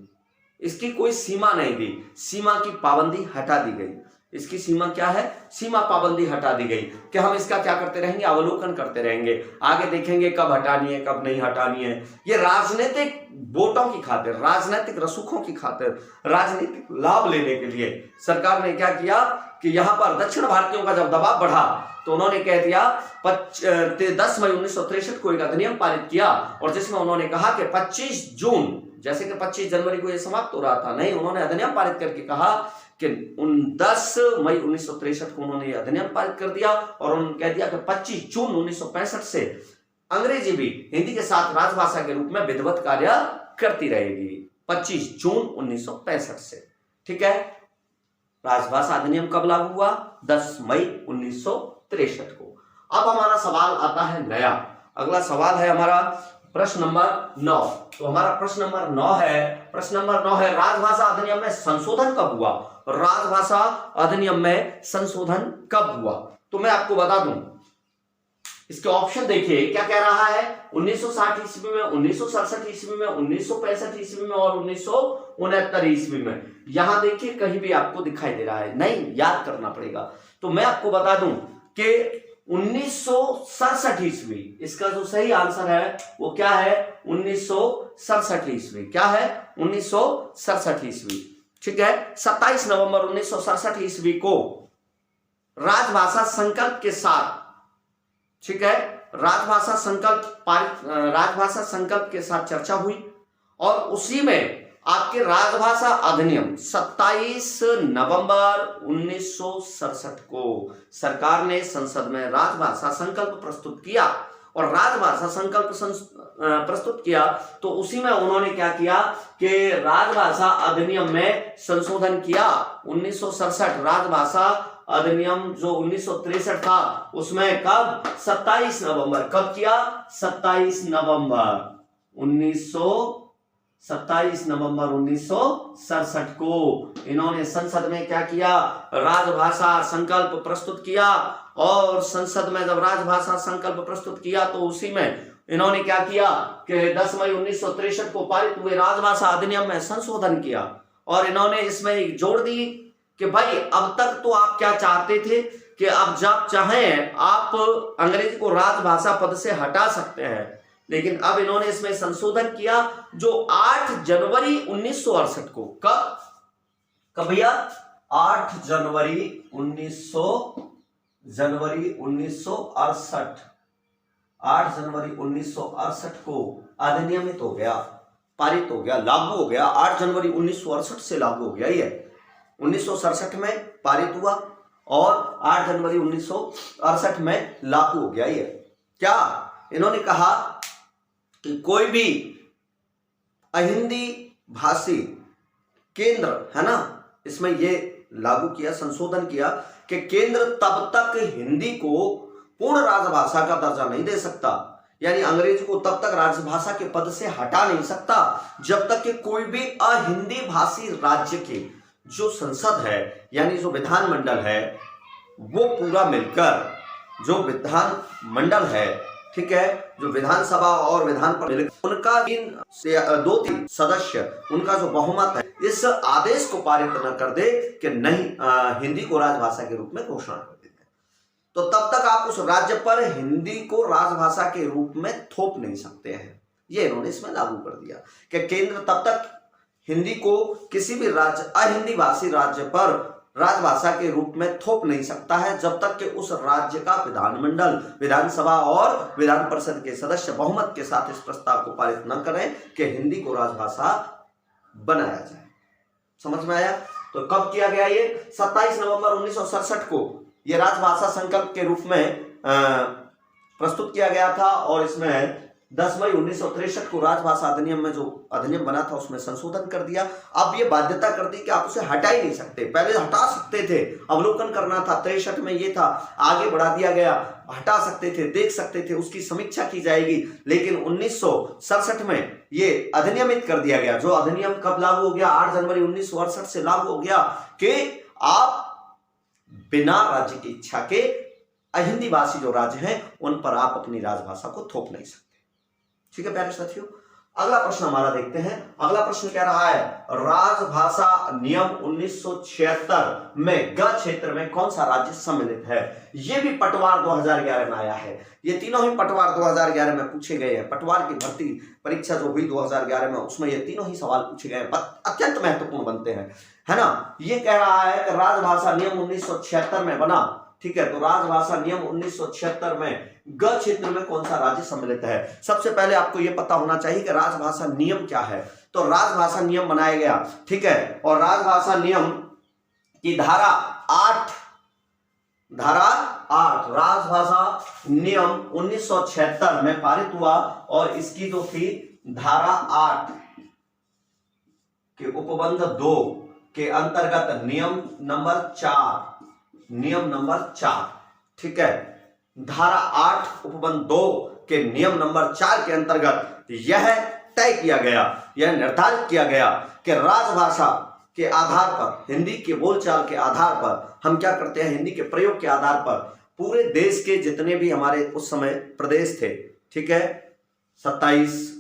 इसकी कोई सीमा नहीं दी, सीमा की पाबंदी हटा दी गई। इसकी सीमा क्या है? सीमा पाबंदी हटा दी गई कि हम इसका क्या करते रहेंगे? अवलोकन करते रहेंगे, आगे देखेंगे कब हटानी है कब नहीं हटानी है। ये राजनीतिक वोटों की खातिर, राजनीतिक रसूखों की खातिर, राजनीतिक लाभ लेने के लिए सरकार ने क्या किया कि यहां पर दक्षिण भारतीयों का जब दबाव बढ़ा तो उन्होंने कह दिया 10 मई 1963 को एक अधिनियम पारित किया और जिसमें उन्होंने कहा कि 25 जून, जैसे कि 25 जनवरी को यह समाप्त हो रहा था, नहीं, उन्होंने अधिनियम पारित करके कहा कि 10 मई 1963 को उन्होंने यह अधिनियम पारित कर दिया और उन्होंने कह दिया कि 25 जून 1965 से अंग्रेजी भी हिंदी के साथ राजभाषा के रूप में विधिवत कार्य करती रहेगी। 25 जून 1965 से, ठीक है। राजभाषा अधिनियम कब लागू हुआ? 10 मई 1963 को। अब हमारा सवाल आता है नया। अगला सवाल है हमारा प्रश्न नंबर 9। तो हमारा प्रश्न नंबर 9 है राजभाषा अधिनियम में संशोधन कब हुआ? राजभाषा अधिनियम में संशोधन कब हुआ? तो मैं आपको बता दूं, इसके ऑप्शन देखिए क्या कह रहा है। 1960 ईस्वी में, 1967 ईस्वी में, 1965 ईस्वी में और 1969 ईस्वी में। यहां देखिए कहीं भी आपको दिखाई दे रहा है, नहीं, याद करना पड़ेगा। तो मैं आपको बता दूं कि 1967 ईस्वी, इसका जो सही आंसर है वो क्या है? 1967 ईस्वी। क्या है? 1967 ईस्वी, ठीक है। 27 नवंबर 1967 ईस्वी को राजभाषा संकल्प के साथ, ठीक है, राजभाषा संकल्प के साथ चर्चा हुई और उसी में आपके राजभाषा अधिनियम 27 नवंबर 1967 को सरकार ने संसद में राजभाषा संकल्प प्रस्तुत किया और राजभाषा संकल्प प्रस्तुत किया तो उसी में उन्होंने क्या किया कि राजभाषा अधिनियम में संशोधन किया। 1967 राजभाषा अधिनियम जो 1963 था उसमें कब? 27 नवंबर। कब किया? 27 नवंबर 1967 को इन्होंने संसद में क्या किया? राजभाषा संकल्प प्रस्तुत किया और संसद में जब राजभाषा संकल्प प्रस्तुत किया तो उसी में इन्होंने क्या किया कि 10 मई 1963 को पारित हुए राजभाषा अधिनियम में संशोधन किया और इन्होंने इसमें एक जोड़ दी कि भाई अब तक तो आप क्या चाहते थे कि अब जब चाहें आप अंग्रेजी को राजभाषा पद से हटा सकते हैं, लेकिन अब इन्होंने इसमें संशोधन किया जो 8 जनवरी 1968 को, कब भैया 8 जनवरी 1968 8 जनवरी 1968 को अधिनियमित हो गया, पारित हो गया, लागू हो गया। 8 जनवरी 1968 से लागू हो गया। ये 1967 में पारित हुआ और 8 जनवरी 1968 में लागू हो गया। ये क्या इन्होंने कहा कि कोई भी अहिंदी भाषी केंद्र है ना, इसमें ये लागू किया, संशोधन किया कि केंद्र तब तक हिंदी को पूर्ण राजभाषा का दर्जा नहीं दे सकता, यानी अंग्रेजी को तब तक राजभाषा के पद से हटा नहीं सकता जब तक कि कोई भी अहिंदी भाषी राज्य के जो संसद है यानी जो विधानमंडल है वो पूरा मिलकर, जो विधान मंडल है, ठीक है, जो विधानसभा और विधान परिषद उनका 2/3 सदस्य, उनका जो बहुमत है, इस आदेश को पारित न कर दे कि नहीं हिंदी को राजभाषा के रूप में घोषणा कर देते हैं, तो तब तक आप उस राज्य पर हिंदी को राजभाषा के रूप में थोप नहीं सकते हैं। ये इन्होंने इसमें लागू कर दिया कि केंद्र तब तक हिंदी को किसी भी राज्य अहिंदी भाषी राज्य पर राजभाषा के रूप में थोप नहीं सकता है जब तक कि उस राज्य का विधानमंडल, विधानसभा और विधान परिषद के सदस्य बहुमत के साथ इस प्रस्ताव को पारित न करें कि हिंदी को राजभाषा बनाया जाए। समझ में आया? तो कब किया गया ये? 27 नवंबर 1967 को यह राजभाषा संकल्प के रूप में प्रस्तुत किया गया था और इसमें 10 मई 1963 को राजभाषा अधिनियम में जो अधिनियम बना था उसमें संशोधन कर दिया। अब ये बाध्यता कर दी कि आप उसे हटा ही नहीं सकते, पहले हटा सकते थे, अवलोकन करना था, 63 में ये था, आगे बढ़ा दिया गया, हटा सकते थे, देख सकते थे, उसकी समीक्षा की जाएगी, लेकिन 1967 में ये अधिनियमित कर दिया गया। जो अधिनियम कब लागू हो गया? 8 जनवरी 1968 से लागू हो गया कि आप बिना राज्य की इच्छा के अहिंदी भाषी जो राज्य हैं उन पर आप अपनी राजभाषा को थोप नहीं सकते। ठीक है प्यारे साथियों, अगला प्रश्न हमारा देखते हैं। अगला प्रश्न कह रहा है राजभाषा नियम 1976 में ग क्षेत्र में कौन सा राज्य सम्मिलित है? यह भी पटवार 2011 में आया है। ये तीनों ही पटवार 2011 में पूछे गए हैं। पटवार की भर्ती परीक्षा जो हुई 2011 में उसमें ये तीनों ही सवाल पूछे गए हैं, अत्यंत महत्वपूर्ण बनते हैं, है ना। ये कह रहा है कि राजभाषा नियम 1976 में बना, ठीक है, तो राजभाषा नियम 1976 में ग क्षेत्र में कौन सा राज्य सम्मिलित है? सबसे पहले आपको यह पता होना चाहिए कि राजभाषा नियम क्या है। तो राजभाषा नियम बनाया गया, ठीक है, और राजभाषा नियम की धारा 8 राजभाषा नियम 1976 में पारित हुआ और इसकी जो थी धारा 8 के उपबंध 2 के अंतर्गत नियम नंबर 4, ठीक है, धारा 8 उपबंध 2 के नियम नंबर 4 के अंतर्गत यह तय किया गया, यह निर्धारित किया गया कि राजभाषा के आधार पर, हिंदी के बोलचाल के आधार पर हम क्या करते हैं, हिंदी के प्रयोग के आधार पर पूरे देश के जितने भी हमारे उस समय प्रदेश थे, ठीक है, 27,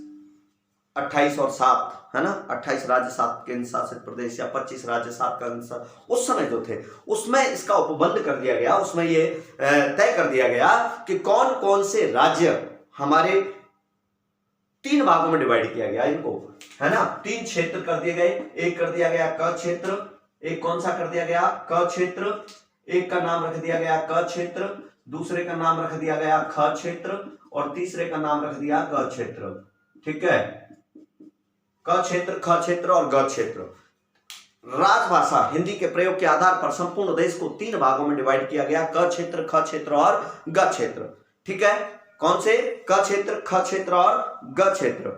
28 और 7, है ना, 28 राज्य 7 केंद्र शासित प्रदेश या 25 राज्य 7 केंद्र उस समय जो थे उसमें इसका उपबंध कर दिया गया। उसमें ये तय कर दिया गया कि कौन कौन से राज्य हमारे 3 भागों में डिवाइड किया गया इनको, है ना, 3 क्षेत्र कर दिए गए। एक कर दिया गया क क्षेत्र, एक कौन सा कर दिया गया क क्षेत्र, एक का नाम रख दिया गया क क्षेत्र, दूसरे का नाम रख दिया गया ख क्षेत्र और तीसरे का नाम रख दिया ग क्षेत्र, ठीक है, क क्षेत्र, ख क्षेत्र और ग क्षेत्र। राजभाषा हिंदी के प्रयोग के आधार पर संपूर्ण देश को 3 भागों में डिवाइड किया गया, क क्षेत्र, ख क्षेत्र और ग क्षेत्र, ठीक है। कौन से? क क्षेत्र, ख क्षेत्र और ग क्षेत्र।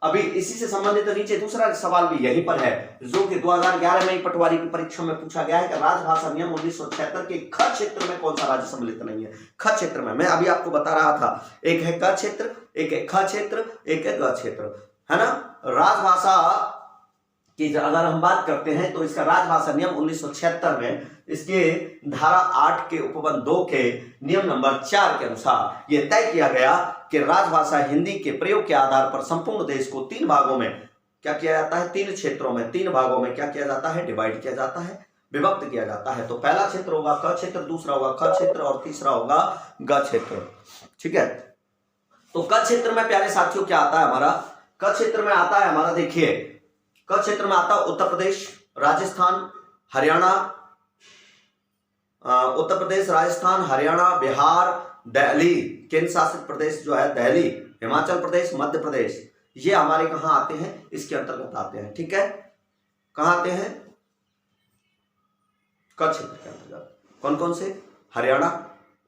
अभी इसी से संबंधित नीचे दूसरा सवाल भी यहीं पर है जो कि 2011 में पटवारी की परीक्षा में पूछा गया है कि राजभाषा नियम 1976 के ख क्षेत्र में कौन सा राज्य सम्मिलित नहीं है? ख क्षेत्र में मैं अभी आपको बता रहा था, एक है क क्षेत्र, एक है ख क्षेत्र, एक है ग क्षेत्र, है ना। राजभाषा कि अगर हम बात करते हैं तो इसका राजभाषा नियम 1976 में इसके धारा 8 के उपबंध 2 के नियम नंबर 4 के अनुसार यह तय किया गया कि राजभाषा हिंदी के प्रयोग के आधार पर संपूर्ण देश को 3 भागों में क्या किया जाता है, 3 क्षेत्रों में, 3 भागों में क्या किया जाता है, डिवाइड किया जाता है, विभक्त किया जाता है। तो पहला क्षेत्र होगा क क्षेत्र, दूसरा होगा ख क्षेत्र और तीसरा होगा ग क्षेत्र। ठीक है, तो क क्षेत्र में प्यारे साथियों क्या आता है हमारा, क क्षेत्र में आता है हमारा, देखिए क क्षेत्र में आता है उत्तर प्रदेश, राजस्थान, हरियाणा, उत्तर प्रदेश, राजस्थान, हरियाणा, बिहार, दिल्ली, केंद्र शासित प्रदेश जो है दिल्ली, हिमाचल प्रदेश, मध्य प्रदेश, ये हमारे कहां आते हैं, इसके अंतर्गत आते हैं। ठीक है, कहां आते हैं, क क्षेत्र के अंतर्गत। कौन कौन से, हरियाणा,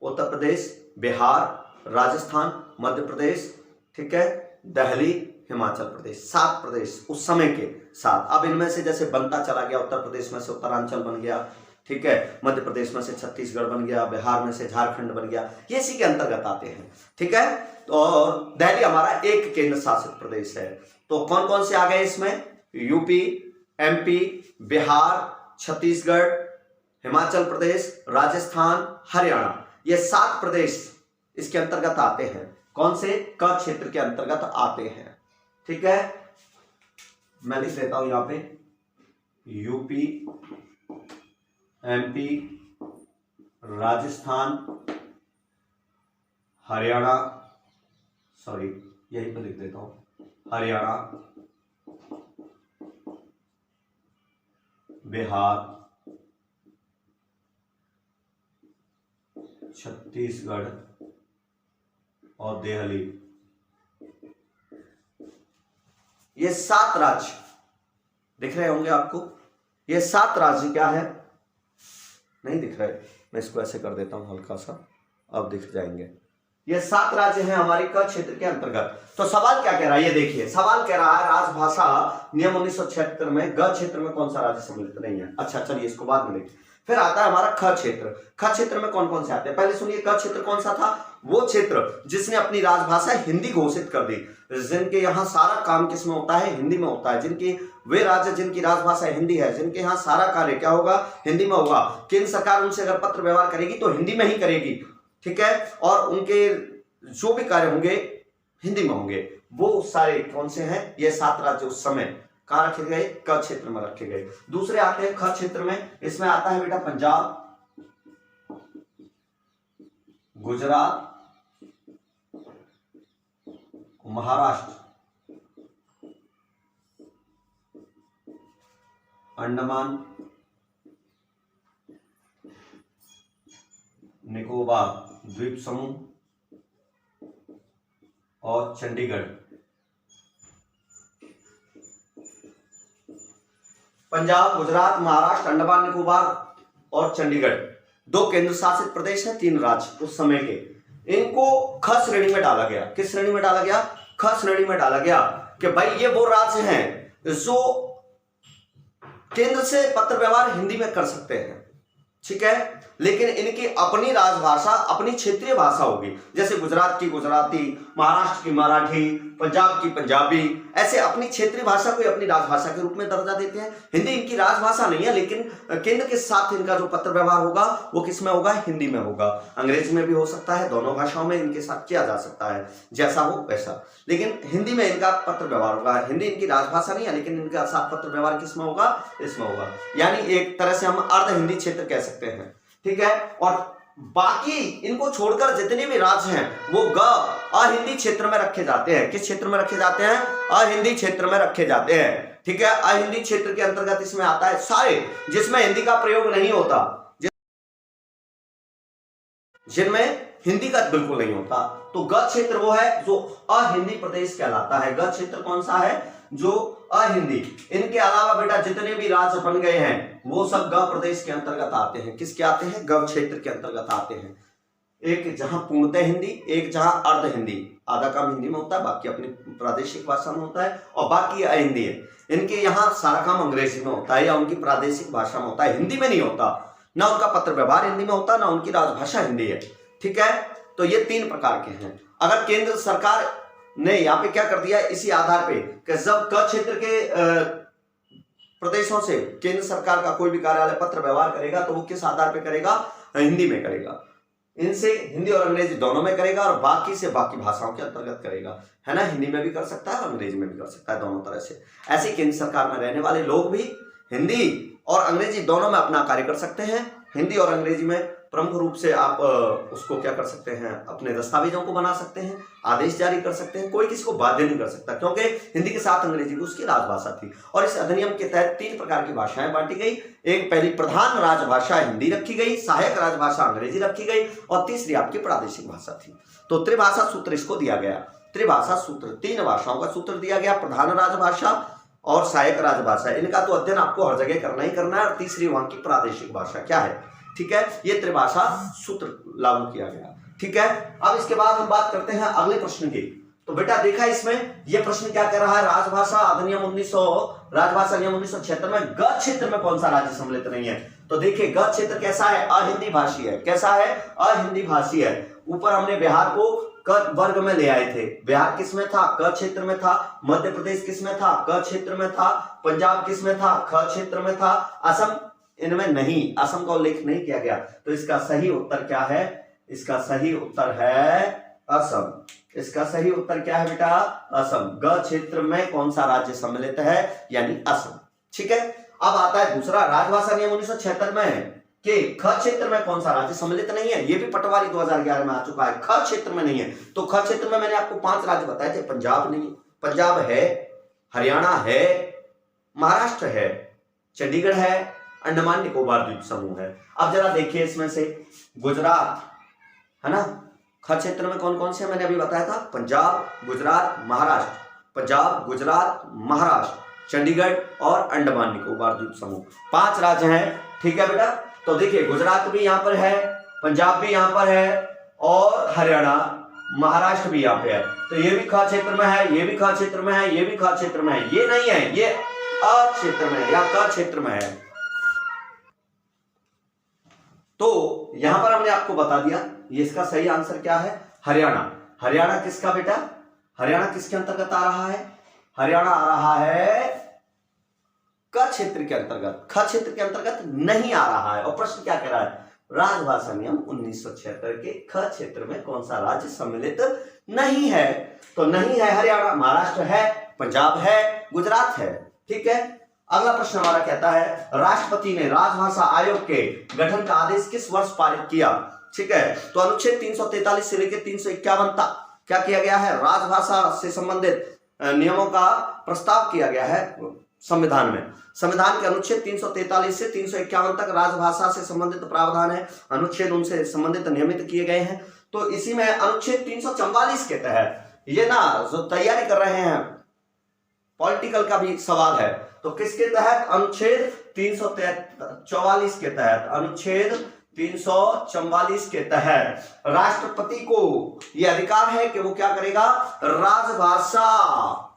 उत्तर प्रदेश, बिहार, राजस्थान, मध्य प्रदेश, ठीक है, दिल्ली, हिमाचल प्रदेश, 7 प्रदेश उस समय के 7। अब इनमें से जैसे बनता चला गया, उत्तर प्रदेश में से उत्तरांचल बन गया, ठीक है, मध्य प्रदेश में से छत्तीसगढ़ बन गया, बिहार में से झारखंड बन गया, ये इसी के अंतर्गत आते हैं। ठीक है, और दिल्ली हमारा एक केंद्र शासित प्रदेश है। तो कौन कौन से आ गए इसमें, यूपी, एमपी, बिहार, छत्तीसगढ़, हिमाचल प्रदेश, राजस्थान, हरियाणा, ये 7 प्रदेश इसके अंतर्गत आते हैं। कौन से, क क्षेत्र के अंतर्गत आते हैं। ठीक है, मैं लिख देता हूं यहां पे, UP, MP, Rajasthan, Haryana, sorry यहीं पे लिख देता हूं, हरियाणा, बिहार, छत्तीसगढ़ और दिल्ली, ये 7 राज्य दिख रहे होंगे आपको। ये 7 राज्य क्या है, नहीं दिख रहे, मैं इसको ऐसे कर देता हूं हल्का सा, अब दिख जाएंगे। ये 7 राज्य हैं हमारे क क्षेत्र के अंतर्गत। तो सवाल क्या कह रहा है, ये देखिए, सवाल कह रहा है राजभाषा नियम 1976 में ग क्षेत्र में कौन सा राज्य सम्मिलित नहीं है। अच्छा चलिए इसको बाद में देखिए। फिर आता है हमारा ख क्षेत्र। ख क्षेत्र में कौन कौन से आते हैं, पहले सुनिए। क क्षेत्र कौन सा था, वो क्षेत्र जिसने अपनी राजभाषा हिंदी घोषित कर दी, जिनके यहाँ सारा काम किस में होता है, हिंदी में होता है, जिनकी वे राज्य जिनकी राजभाषा हिंदी है, जिनके यहाँ सारा कार्य क्या होगा, हिंदी में होगा। केंद्र सरकार उनसे अगर पत्र व्यवहार करेगी तो हिंदी में ही करेगी। ठीक है, और उनके जो भी कार्य होंगे हिंदी में होंगे। वो सारे कौन से हैं, ये 7 राज्य उस समय कहां रखे गए, क क्षेत्र में रखे गए। दूसरे आते हैं ख क्षेत्र में, इसमें आता है बेटा पंजाब, गुजरात, महाराष्ट्र, अंडमान, निकोबार द्वीप समूह और चंडीगढ़। पंजाब, गुजरात, महाराष्ट्र, अंडमान निकोबार और चंडीगढ़ 2 केंद्र शासित प्रदेश हैं, 3 राज्य उस समय के। इनको ख श्रेणी में डाला गया। किस श्रेणी में डाला गया, ख श्रेणी में डाला गया कि भाई ये वो राज्य हैं जो केंद्र से पत्र व्यवहार हिंदी में कर सकते हैं। ठीक है, लेकिन इनकी अपनी राजभाषा, अपनी क्षेत्रीय भाषा होगी। जैसे गुजरात की गुजराती, महाराष्ट्र की मराठी, पंजाब की पंजाबी, ऐसे अपनी क्षेत्रीय भाषा को अपनी राजभाषा के रूप में दर्जा देते हैं। हिंदी इनकी राजभाषा नहीं है, लेकिन केंद्र के साथ इनका जो पत्र व्यवहार होगा वो किस में होगा, हिंदी में होगा। अंग्रेजी में भी हो सकता है, दोनों भाषाओं में इनके साथ किया जा सकता है, जैसा हो वैसा, लेकिन हिंदी में इनका पत्र व्यवहार होगा। हिंदी इनकी राजभाषा नहीं है, लेकिन इनका साथ पत्र व्यवहार किस में होगा, इसमें होगा। यानी एक तरह से हम अर्ध हिंदी क्षेत्र कह सकते हैं। ठीक है, और बाकी इनको छोड़कर जितने भी राज्य हैं वो अहिंदी क्षेत्र में रखे जाते हैं। किस क्षेत्र में रखे जाते हैं, अहिंदी क्षेत्र में रखे जाते हैं। ठीक है, अहिंदी क्षेत्र के अंतर्गत इसमें आता है सारे जिसमें हिंदी का प्रयोग नहीं होता, जिनमें हिंदी का बिल्कुल नहीं होता। तो ग क्षेत्र वो है जो अहिंदी प्रदेश कहलाता है। ग क्षेत्र कौन सा है, जो अहिंदी। इनके अलावा बेटा जितने भी राज्य बन गए हैं वो सब ग प्रदेश के अंतर्गत आते हैं। किसके आते हैं, ग क्षेत्र के अंतर्गत आते हैं। एक जहां पूर्णतः हिंदी, एक जहां अर्ध हिंदी, आधा काम हिंदी में होता है, बाकी अपनी प्रादेशिक भाषा में होता है, और बाकी अहिंदी है। इनके यहाँ सारा काम अंग्रेजी में होता है या उनकी प्रादेशिक भाषा में होता है, हिंदी में नहीं होता। ना उनका पत्र व्यवहार हिंदी में होता, ना उनकी राजभाषा हिंदी है। ठीक है, तो ये 3 प्रकार के हैं। अगर केंद्र सरकार ने यहाँ पे क्या कर दिया, इसी आधार पे कि जब क क्षेत्र के प्रदेशों से केंद्र सरकार का कोई भी कार्यालय पत्र व्यवहार करेगा तो वो किस आधार पर करेगा? हिंदी में करेगा। इनसे हिंदी और अंग्रेजी दोनों में करेगा और बाकी से बाकी भाषाओं के अंतर्गत करेगा, है ना। हिंदी में भी कर सकता है और अंग्रेजी में भी कर सकता है, दोनों तरह से। ऐसे केंद्र सरकार में रहने वाले लोग भी हिंदी और अंग्रेजी दोनों में अपना कार्य कर सकते हैं। हिंदी और अंग्रेजी में प्रमुख रूप से आप उसको क्या कर सकते हैं, अपने दस्तावेजों को बना सकते हैं, आदेश जारी कर सकते हैं। कोई किसी को बाध्य नहीं कर सकता, क्योंकि हिंदी के साथ अंग्रेजी भी उसकी राजभाषा थी। और इस अधिनियम के तहत 3 प्रकार की भाषाएं बांटी गई। एक पहली प्रधान राजभाषा हिंदी रखी गई, सहायक राजभाषा अंग्रेजी रखी गई और तीसरी आपकी प्रादेशिक भाषा थी। तो त्रिभाषा सूत्र इसको दिया गया। त्रिभाषा सूत्र 3 भाषाओं का सूत्र दिया गया, प्रधान राजभाषा और सहायक राजभाषा। इनका तो अध्ययन आपको हर जगह करना ही करना है। और तीसरी वहां की प्रादेशिक भाषा क्या है, ठीक है। ये त्रिभाषा सूत्र लागू किया गया, ठीक है। अब इसके बाद हम बात करते हैं अगले प्रश्न की। तो बेटा देखा इसमें ये प्रश्न क्या कह रहा है, राजभाषा अधिनियम 1976 में ग क्षेत्र में कौन सा राज्य सम्मिलित नहीं है। तो देखिए ग क्षेत्र कैसा है, अहिंदी भाषी है। कैसा है, अहिंदी भाषी है। ऊपर हमने बिहार को क वर्ग में ले आए थे। बिहार किस में था, क क्षेत्र में था। मध्य प्रदेश किस में था, क क्षेत्र में था। पंजाब किस में था, ख क्षेत्र में था। असम इनमें नहीं, असम का उल्लेख नहीं किया गया। तो इसका सही उत्तर क्या है, इसका सही उत्तर है असम। इसका सही उत्तर क्या है बेटा, असम। ग क्षेत्र में कौन सा राज्य सम्मिलित है, यानी असम, ठीक है। अब आता है दूसरा, राजभाषा नियम 1976 में कि ख क्षेत्र में कौन सा राज्य सम्मिलित नहीं है। ये भी पटवारी 2011 में आ चुका है, ख क्षेत्र में नहीं है। तो ख क्षेत्र में मैंने आपको 5 राज्य बताए थे। पंजाब नहीं, पंजाब है, हरियाणा है, महाराष्ट्र है, चंडीगढ़ है, अंडमान निकोबार द्वीप समूह है। अब जरा देखिए इसमें से गुजरात है ना, ख क्षेत्र में कौन कौन से मैंने अभी बताया था, पंजाब, गुजरात, महाराष्ट्र। पंजाब, गुजरात, महाराष्ट्र, चंडीगढ़ और अंडमान निकोबार द्वीप समूह, 5 राज्य हैं, ठीक है बेटा। तो देखिए गुजरात भी यहाँ पर है, पंजाब भी यहाँ पर है और हरियाणा, महाराष्ट्र भी यहाँ पे है। तो ये भी ख क्षेत्र में है, ये भी ख क्षेत्र में है, ये भी ख क्षेत्र में है। ये नहीं है, ये अ क्षेत्र में है या क क्षेत्र में है। तो यहां पर हमने आपको बता दिया, ये इसका सही आंसर क्या है, हरियाणा। हरियाणा किसका बेटा, हरियाणा किसके अंतर्गत आ रहा है, हरियाणा आ रहा है क क्षेत्र के अंतर्गत, ख क्षेत्र के अंतर्गत नहीं आ रहा है। और प्रश्न क्या कह रहा है, राजभाषा नियम 1976 के ख क्षेत्र में कौन सा राज्य सम्मिलित नहीं है। तो नहीं है हरियाणा, महाराष्ट्र है, पंजाब है, गुजरात है, ठीक है। अगला प्रश्न हमारा कहता है, राष्ट्रपति ने राजभाषा आयोग के गठन का आदेश किस वर्ष पारित किया, ठीक है। तो अनुच्छेद 343 से लेकर 351 तक क्या किया गया है, राजभाषा से संबंधित नियमों का प्रस्ताव किया गया है संविधान में। संविधान के अनुच्छेद 343 से 351 तक राजभाषा से संबंधित प्रावधान है, अनुच्छेद उनसे संबंधित नियमित किए गए हैं। तो इसी में अनुच्छेद 344 के तहत ये ना जो तैयारी कर रहे हैं, पॉलिटिकल का भी सवाल है, तो किसके तहत, अनुच्छेद 344 के तहत, अनुच्छेद 344 के तहत राष्ट्रपति को यह अधिकार है कि वो क्या करेगा, राजभाषा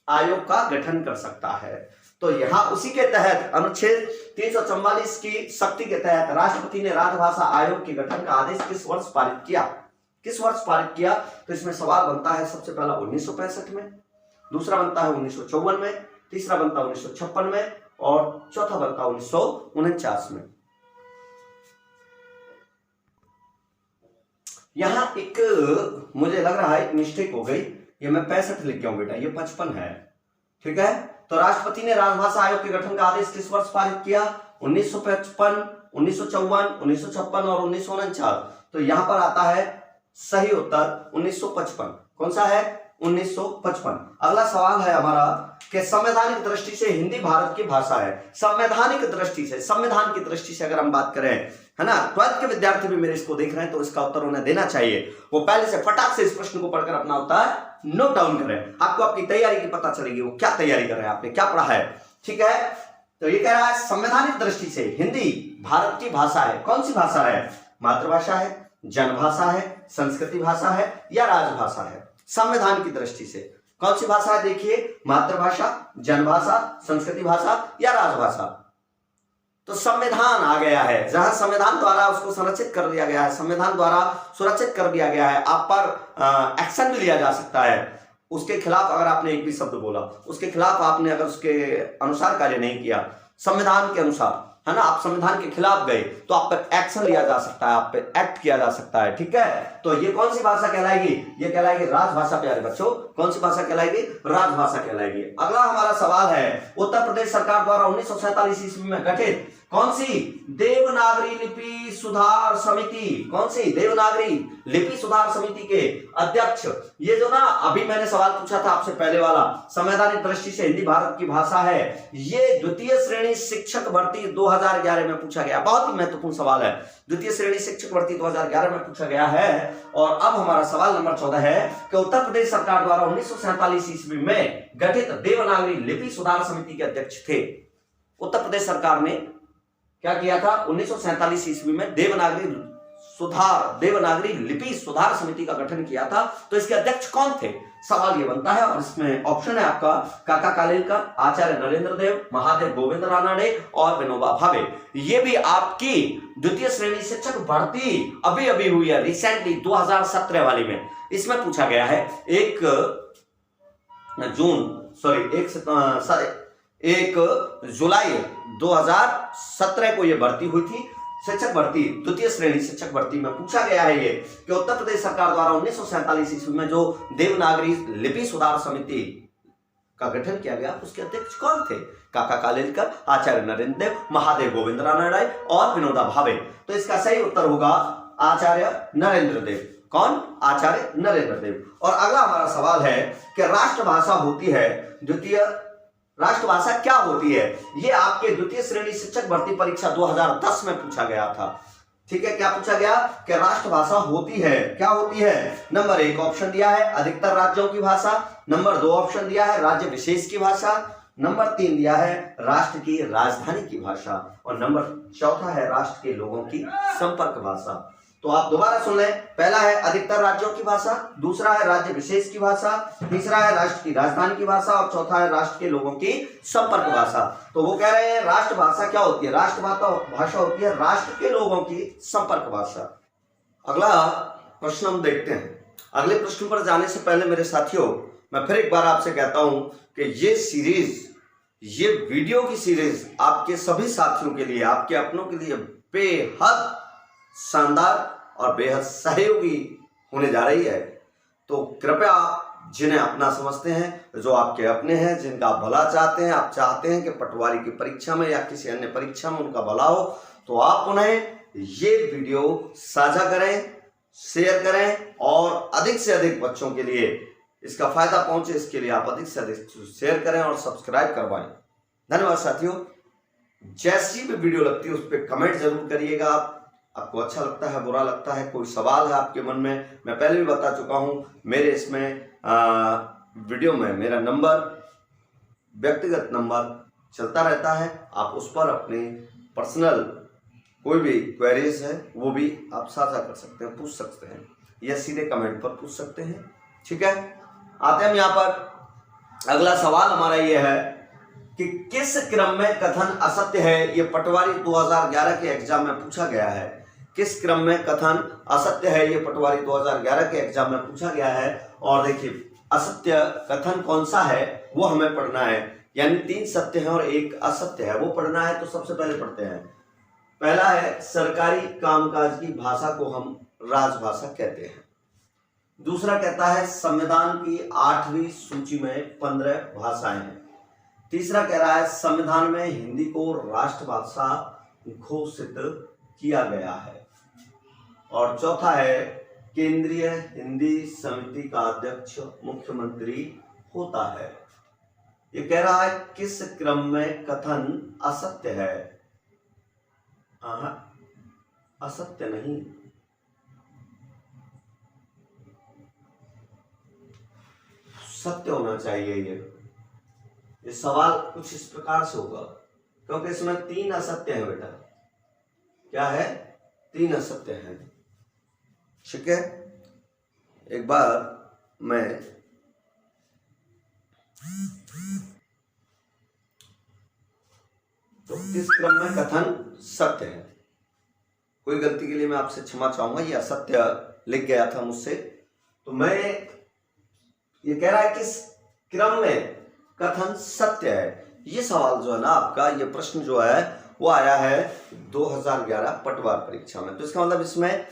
आयोग का गठन कर सकता है। तो यहां उसी के तहत अनुच्छेद 344 की शक्ति के तहत राष्ट्रपति ने राजभाषा आयोग के गठन का आदेश किस वर्ष पारित किया, किस वर्ष पारित किया। तो इसमें सवाल बनता है सबसे पहला 1965 में, दूसरा बनता है 1954 में, तीसरा बनता है 1956 में और चौथा बनता है 1949 में। यहां एक मुझे लग रहा है एक मिस्टेक हो गई, ये मैं 65 लिख गया हूं बेटा, ये 55 है, ठीक है। तो राष्ट्रपति ने राजभाषा आयोग के गठन का आदेश किस वर्ष पारित किया, 1955, 1954, 1956 और 1949। तो यहां पर आता है सही उत्तर 1955। कौन सा है, 1955। अगला सवाल है हमारा कि संवैधानिक दृष्टि से हिंदी भारत की भाषा है। संवैधानिक दृष्टि से, संविधान की दृष्टि से अगर हम बात करें, है ना, 12th के विद्यार्थी भी मेरे इसको देख रहे हैं तो इसका उत्तर उन्हें देना चाहिए। वो पहले से फटाक से इस प्रश्न को पढ़कर अपना उत्तर नोट डाउन करें, आपको आपकी तैयारी की पता चलेगी वो क्या तैयारी कर रहे हैं, आपने क्या पढ़ा है, ठीक है। तो ये कह रहा है संवैधानिक दृष्टि से हिंदी भारत की भाषा है। कौन सी भाषा है, मातृभाषा है, जनभाषा है, संस्कृति भाषा है या राजभाषा है। संविधान की दृष्टि से कौन सी भाषा है, देखिए, मातृभाषा, जनभाषा, संस्कृति भाषा या राजभाषा। तो संविधान आ गया है, जहां संविधान द्वारा उसको संरक्षित कर दिया गया है, संविधान द्वारा सुरक्षित कर दिया गया है, आप पर एक्शन भी लिया जा सकता है, उसके खिलाफ अगर आपने एक भी शब्द बोला, उसके खिलाफ आपने अगर उसके अनुसार कार्य नहीं किया, संविधान के अनुसार, है ना, आप संविधान के खिलाफ गए तो आप पर एक्शन लिया जा सकता है, आप पे एक्ट किया जा सकता है। ठीक है, तो ये कौन सी भाषा कहलाएगी? ये कहलाएगी राजभाषा। प्यारे बच्चों, कौन सी भाषा कहलाएगी? राजभाषा कहलाएगी। अगला हमारा सवाल है, उत्तर प्रदेश सरकार द्वारा 1947 ईस्वी में गठित कौन सी देवनागरी लिपि सुधार समिति, कौन सी देवनागरी लिपि सुधार समिति के अध्यक्ष, ये जो ना अभी मैंने सवाल पूछा था आपसे पहले वाला, संवैधानिक दृष्टि से हिंदी भारत की भाषा है, ये द्वितीय श्रेणी शिक्षक भर्ती 2011 में पूछा गया। बहुत ही महत्वपूर्ण सवाल है, द्वितीय श्रेणी शिक्षक भर्ती 2011 में पूछा गया है। और अब हमारा सवाल नंबर 14 है कि उत्तर प्रदेश सरकार द्वारा 1947 ईस्वी में गठित देवनागरी लिपि सुधार समिति के अध्यक्ष थे। उत्तर प्रदेश सरकार ने क्या किया था? 1947 ईस्वी में देवनागरी लिपि सुधार समिति का गठन किया था। तो इसके अध्यक्ष कौन थे? सवाल ये बनता है। और इसमें ऑप्शन है आपका काका कालेलकर, आचार्य नरेंद्र देव, महादेव गोविंद रानडे और विनोबा भावे। ये भी आपकी द्वितीय श्रेणी शिक्षक भर्ती अभी अभी हुई है, रिसेंटली 2017 वाली में। इसमें पूछा गया है 1 जुलाई 2017 को यह भर्ती हुई थी, शिक्षक भर्ती, द्वितीय श्रेणी शिक्षक भर्ती में पूछा गया है ये कि उत्तर प्रदेश सरकार द्वारा 1947 ईस्वी में जो देवनागरी लिपि सुधार समिति का गठन किया गया, उसके अध्यक्ष कौन थे? काका कालेलकर, आचार्य नरेंद्र देव, महादेव गोविंद रानडे और विनोबा भावे। तो इसका सही उत्तर होगा आचार्य नरेंद्र देव। कौन? आचार्य नरेंद्र देव। और अगला हमारा सवाल है कि राष्ट्रभाषा होती है द्वितीय, राष्ट्रभाषा क्या होती है? ये आपके द्वितीय श्रेणी शिक्षक भर्ती परीक्षा 2010 में पूछा गया था। ठीक है, क्या पूछा गया कि राष्ट्रभाषा होती है, क्या होती है? नंबर 1 ऑप्शन दिया है अधिकतर राज्यों की भाषा, नंबर 2 ऑप्शन दिया है राज्य विशेष की भाषा, नंबर 3 दिया है राष्ट्र की राजधानी की भाषा और नंबर 4 है राष्ट्र के लोगों की संपर्क भाषा। तो आप दोबारा सुन लें, पहला है अधिकतर राज्यों की भाषा, दूसरा है राज्य विशेष की भाषा, तीसरा है राष्ट्र की राजधानी की भाषा और चौथा है राष्ट्र के लोगों की संपर्क भाषा। तो वो कह रहे हैं राष्ट्रभाषा क्या होती है? राष्ट्रभाषा होती है राष्ट्र के लोगों की संपर्क भाषा। अगला प्रश्न हम देखते हैं। अगले प्रश्न पर जाने से पहले मेरे साथियों, मैं फिर एक बार आपसे कहता हूं कि ये सीरीज, ये वीडियो की सीरीज आपके सभी साथियों के लिए, आपके अपनों के लिए बेहद शानदार और बेहद सहयोगी होने जा रही है। तो कृपया जिन्हें अपना समझते हैं, जो आपके अपने हैं, जिनका आप भला चाहते हैं, आप चाहते हैं कि पटवारी की परीक्षा में या किसी अन्य परीक्षा में उनका भला हो, तो आप उन्हें ये वीडियो साझा करें, शेयर करें और अधिक से अधिक बच्चों के लिए इसका फायदा पहुंचे, इसके लिए आप अधिक से अधिक शेयर करें और सब्सक्राइब करवाएं। धन्यवाद साथियों। जैसी भी वीडियो लगती है उस पर कमेंट जरूर करिएगा। आपको अच्छा लगता है, बुरा लगता है, कोई सवाल है आपके मन में, मैं पहले भी बता चुका हूं, मेरे इसमें वीडियो में मेरा नंबर, व्यक्तिगत नंबर चलता रहता है। आप उस पर अपने पर्सनल कोई भी क्वेरीज है वो भी आप साझा कर सकते हैं, पूछ सकते हैं या सीधे कमेंट पर पूछ सकते हैं। ठीक है, आते हैं हम यहाँ पर। अगला सवाल हमारा ये है कि किस क्रम में कथन असत्य है? ये पटवारी 2011 के एग्जाम में पूछा गया है। किस क्रम में कथन असत्य है? ये पटवारी 2011 के एग्जाम में पूछा गया है। और देखिए, असत्य कथन कौन सा है वो हमें पढ़ना है, यानी 3 सत्य है और 1 असत्य है, वो पढ़ना है। तो सबसे पहले पढ़ते हैं। पहला है सरकारी कामकाज की भाषा को हम राजभाषा कहते हैं। दूसरा कहता है संविधान की 8वीं सूची में 15 भाषाएं हैं। तीसरा कह रहा है संविधान में हिंदी को राष्ट्रभाषा घोषित किया गया है। और चौथा है केंद्रीय हिंदी समिति का अध्यक्ष मुख्यमंत्री होता है। ये कह रहा है किस क्रम में कथन असत्य है? असत्य नहीं, सत्य होना चाहिए। ये सवाल कुछ इस प्रकार से होगा, क्योंकि इसमें 3 असत्य है बेटा। क्या है? 3 असत्य हैं। ठीक है, एक बार मैं तो किस क्रम में कथन सत्य है? कोई गलती के लिए मैं आपसे क्षमा चाहूंगा, ये असत्य लिख गया था मुझसे, तो मैं ये कह रहा है किस क्रम में कथन सत्य है। ये सवाल जो है ना आपका, ये प्रश्न जो है वो आया है 2011 पटवार परीक्षा में। तो इसका मतलब इसमें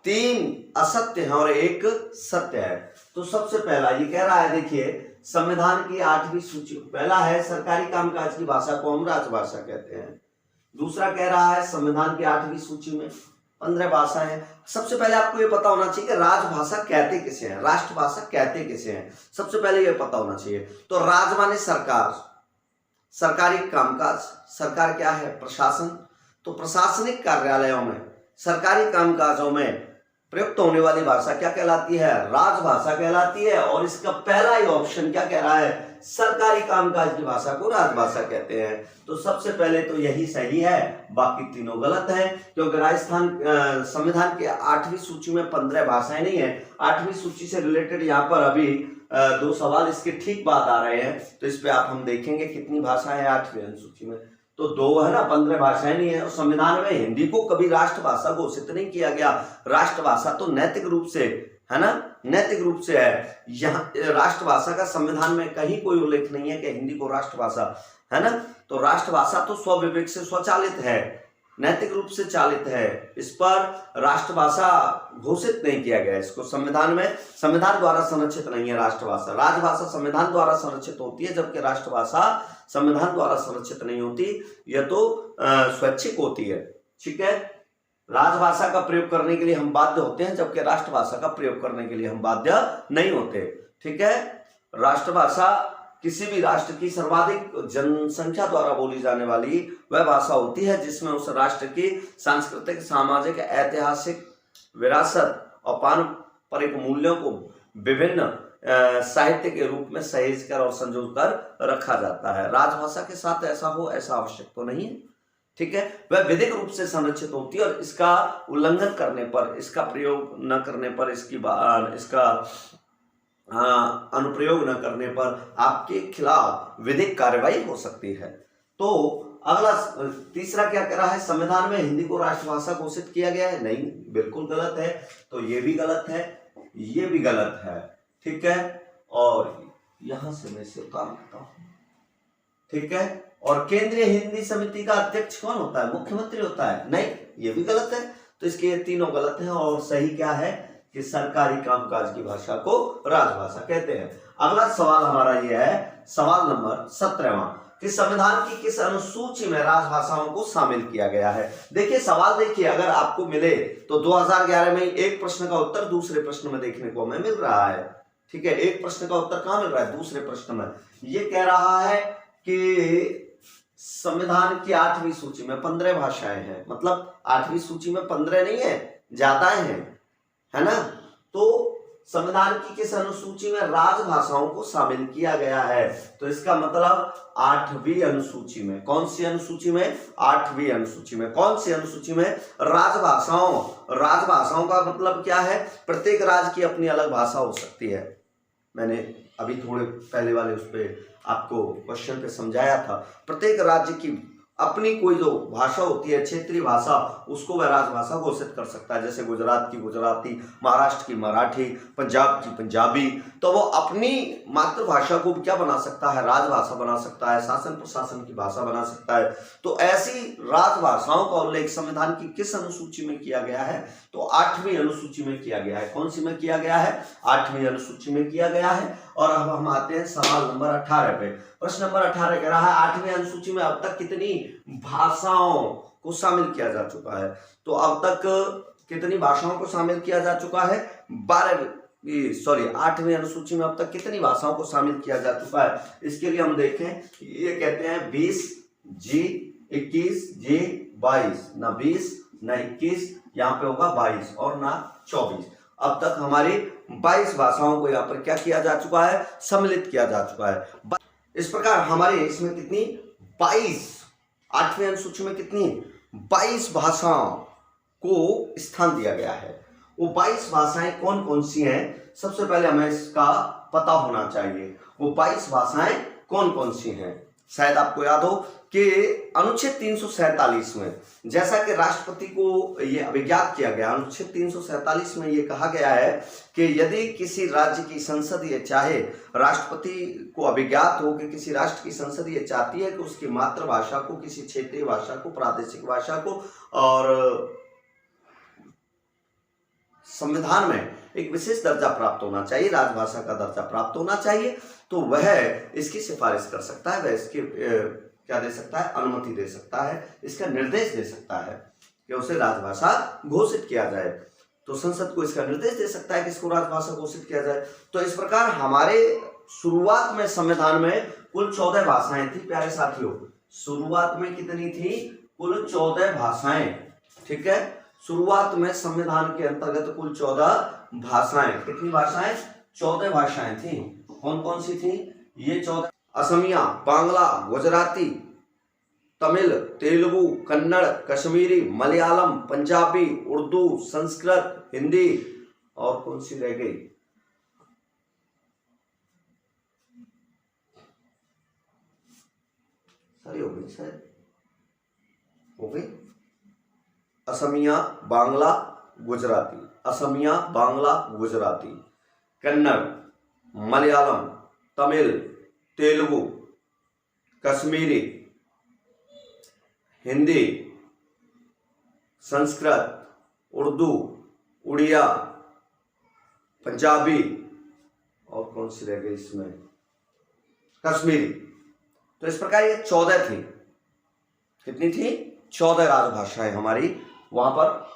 3 असत्य हैं और 1 सत्य है। तो सबसे पहला ये कह रहा है, देखिए संविधान की 8वीं सूची, पहला है सरकारी कामकाज की भाषा को हम राजभाषा कहते हैं। दूसरा कह रहा है संविधान की 8वीं सूची में 15 भाषाएं हैं। सबसे पहले आपको ये पता होना चाहिए कि राजभाषा कहते किसे हैं, राष्ट्रभाषा कहते किसे हैं, सबसे पहले ये पता होना चाहिए। तो राज माने सरकार, सरकारी कामकाज, सरकार क्या है, प्रशासन। तो प्रशासनिक कार्यालयों में, सरकारी कामकाजों में प्रयुक्त होने वाली भाषा क्या कहलाती है, राजभाषा कहलाती है। और इसका पहला ही ऑप्शन क्या कह रहा है, सरकारी कामकाज की भाषा को राजभाषा कहते हैं। तो सबसे पहले तो यही सही है, बाकी तीनों गलत हैं, क्योंकि राजस्थान संविधान के 8वीं सूची में 15 भाषाएं नहीं है। 8वीं सूची से रिलेटेड यहाँ पर अभी 2 सवाल इसके ठीक बाद आ रहे हैं, तो इस पे आप हम देखेंगे कितनी भाषाएं हैं 8वीं अनुसूची में। तो 2 है ना, 15 भाषाएं नहीं है। और संविधान में हिंदी को कभी राष्ट्रभाषा घोषित नहीं किया गया। राष्ट्रभाषा तो नैतिक रूप से है ना, नैतिक रूप से है। यहाँ राष्ट्रभाषा का संविधान में कहीं कोई उल्लेख नहीं है कि हिंदी को राष्ट्रभाषा है ना। तो राष्ट्रभाषा तो स्वविवेक से स्वचालित है, नैतिक रूप से चालित है। इस पर राष्ट्रभाषा घोषित नहीं किया गया। इसको संविधान में, संविधान द्वारा संरक्षित नहीं है राष्ट्रभाषा। राजभाषा संविधान द्वारा संरक्षित होती है, जबकि राष्ट्रभाषा संविधान द्वारा संरक्षित नहीं होती, यह तो स्वैच्छिक होती है। ठीक है, राजभाषा का प्रयोग करने के लिए हम बाध्य होते हैं, जबकि राष्ट्रभाषा का प्रयोग करने के लिए हम बाध्य नहीं होते। ठीक है, राष्ट्रभाषा किसी भी राष्ट्र की सर्वाधिक जनसंख्या द्वारा बोली जाने वाली वह भाषा होती है जिसमें उस राष्ट्र की सांस्कृतिक, सामाजिक, ऐतिहासिक विरासत और पारंपरिक मूल्यों को विभिन्न साहित्य के रूप में सहेज कर और संजो कर रखा जाता है। राजभाषा के साथ ऐसा हो, ऐसा आवश्यक तो नहीं है। ठीक है, वह विधिक रूप से संरक्षित होती है और इसका उल्लंघन करने पर, इसका प्रयोग न करने पर, इसका अनुप्रयोग न करने पर आपके खिलाफ विधिक कार्रवाई हो सकती है। तो अगला तीसरा क्या कह रहा है, संविधान में हिंदी को राष्ट्रभाषा घोषित किया गया है। नहीं, बिल्कुल गलत है। तो ये भी गलत है, ये भी गलत है। ठीक है, और यहां से मैं इसे उतार लेता हूं। ठीक है, और केंद्रीय हिंदी समिति का अध्यक्ष कौन होता है, मुख्यमंत्री होता है। नहीं, ये भी गलत है। तो इसके ये तीनों गलत हैं और सही क्या है कि सरकारी कामकाज की भाषा को राजभाषा कहते हैं। अगला सवाल हमारा ये है, सवाल नंबर 17वां, कि संविधान की किस अनुसूची में राजभाषाओं को शामिल किया गया है। देखिए सवाल, देखिए अगर आपको मिले तो 2011 में एक प्रश्न का उत्तर दूसरे प्रश्न में देखने को हमें मिल रहा है। ठीक है, एक प्रश्न का उत्तर कहां मिल रहा है, दूसरे प्रश्न में। ये कह रहा है कि संविधान की 8वीं सूची में 15 भाषाएं हैं, मतलब 8वीं सूची में 15 नहीं है, ज्यादा है ना। तो संविधान की किस अनुसूची में राजभाषाओं को शामिल किया गया है, तो इसका मतलब 8वीं अनुसूची में। कौन सी अनुसूची में, 8वीं अनुसूची में। कौन सी अनुसूची में, राजभाषाओं। राजभाषाओं का मतलब क्या है, प्रत्येक राज्य की अपनी अलग भाषा हो सकती है। मैंने अभी थोड़े पहले वाले उस पे आपको क्वेश्चन पे समझाया था। प्रत्येक राज्य की अपनी कोई जो भाषा होती है, क्षेत्रीय भाषा, उसको वह राजभाषा घोषित कर सकता है। जैसे गुजरात की गुजराती, महाराष्ट्र की मराठी, पंजाब की पंजाबी। तो वो अपनी मातृभाषा को क्या बना सकता है, राजभाषा बना सकता है, शासन प्रशासन की भाषा बना सकता है। तो ऐसी राजभाषाओं का उल्लेख संविधान की किस अनुसूची में किया गया है, तो 8वीं अनुसूची में किया गया है। कौन सी में किया गया है, 8वीं अनुसूची में किया गया है। और अब हम आते हैं सवाल नंबर 18 पे। प्रश्न नंबर 18 कह रहा है, 8वीं अनुसूची में अब तक कितनी भाषाओं को शामिल किया जा चुका है। तो अब तक कितनी भाषाओं को शामिल किया जा चुका है, 8वीं अनुसूची में अब तक कितनी भाषाओं को शामिल किया जा चुका है। इसके लिए हम देखें, ये कहते हैं 20 जी 21 जी 22, ना 20 ना 21, यहाँ पे होगा 22 और ना 24। अब तक हमारी 22 भाषाओं को यहाँ पर क्या किया जा चुका है, सम्मिलित किया जा चुका है। इस प्रकार हमारे इसमें कितनी 22, 8वीं अनुसूची में कितनी 22 भाषाओं को स्थान दिया गया है। वो 22 भाषाएं कौन कौन सी हैं, सबसे पहले हमें इसका पता होना चाहिए। वो 22 भाषाएं कौन कौन सी हैं, शायद आपको याद हो कि अनुच्छेद 347 में जैसा कि राष्ट्रपति को ये अभिज्ञात किया गया, अनुच्छेद 347 में ये कहा गया है कि यदि किसी राज्य की संसद ये चाहे, राष्ट्रपति को अभिज्ञात हो कि किसी राष्ट्र की संसद ये चाहती है कि उसकी मातृभाषा को, किसी क्षेत्रीय भाषा को, प्रादेशिक भाषा को और संविधान में एक विशेष दर्जा प्राप्त होना चाहिए, राजभाषा का दर्जा प्राप्त होना चाहिए, तो वह इसकी सिफारिश कर सकता है, वह इसकी क्या दे सकता है, अनुमति दे सकता है, इसका निर्देश दे सकता है कि उसे राजभाषा घोषित किया जाए। तो संसद को इसका निर्देश दे सकता है कि इसको राजभाषा घोषित किया जाए। तो इस प्रकार हमारे शुरुआत में संविधान में कुल 14 भाषाएं थी प्यारे साथियों। शुरुआत में कितनी थी? कुल 14 भाषाएं। ठीक है, शुरुआत में संविधान के अंतर्गत कुल 14 भाषाएं। कितनी भाषाएं? 14 भाषाएं थी। कौन कौन सी थी ये 14? असमिया, बांग्ला, गुजराती, तमिल, तेलुगु, कन्नड़, कश्मीरी, मलयालम, पंजाबी, उर्दू, संस्कृत, हिंदी और कौन सी रह गई? सारी हो गई, शायद हो गई। असमिया, बांग्ला, गुजराती, असमिया, बांग्ला, गुजराती, कन्नड़, मलयालम, तमिल, तेलुगु, कश्मीरी, हिंदी, संस्कृत, उर्दू, उड़िया, पंजाबी और कौन सी रह गई इसमें? कश्मीरी। तो इस प्रकार ये 14 थी। कितनी थी? 14 राजभाषाएं हमारी वहां पर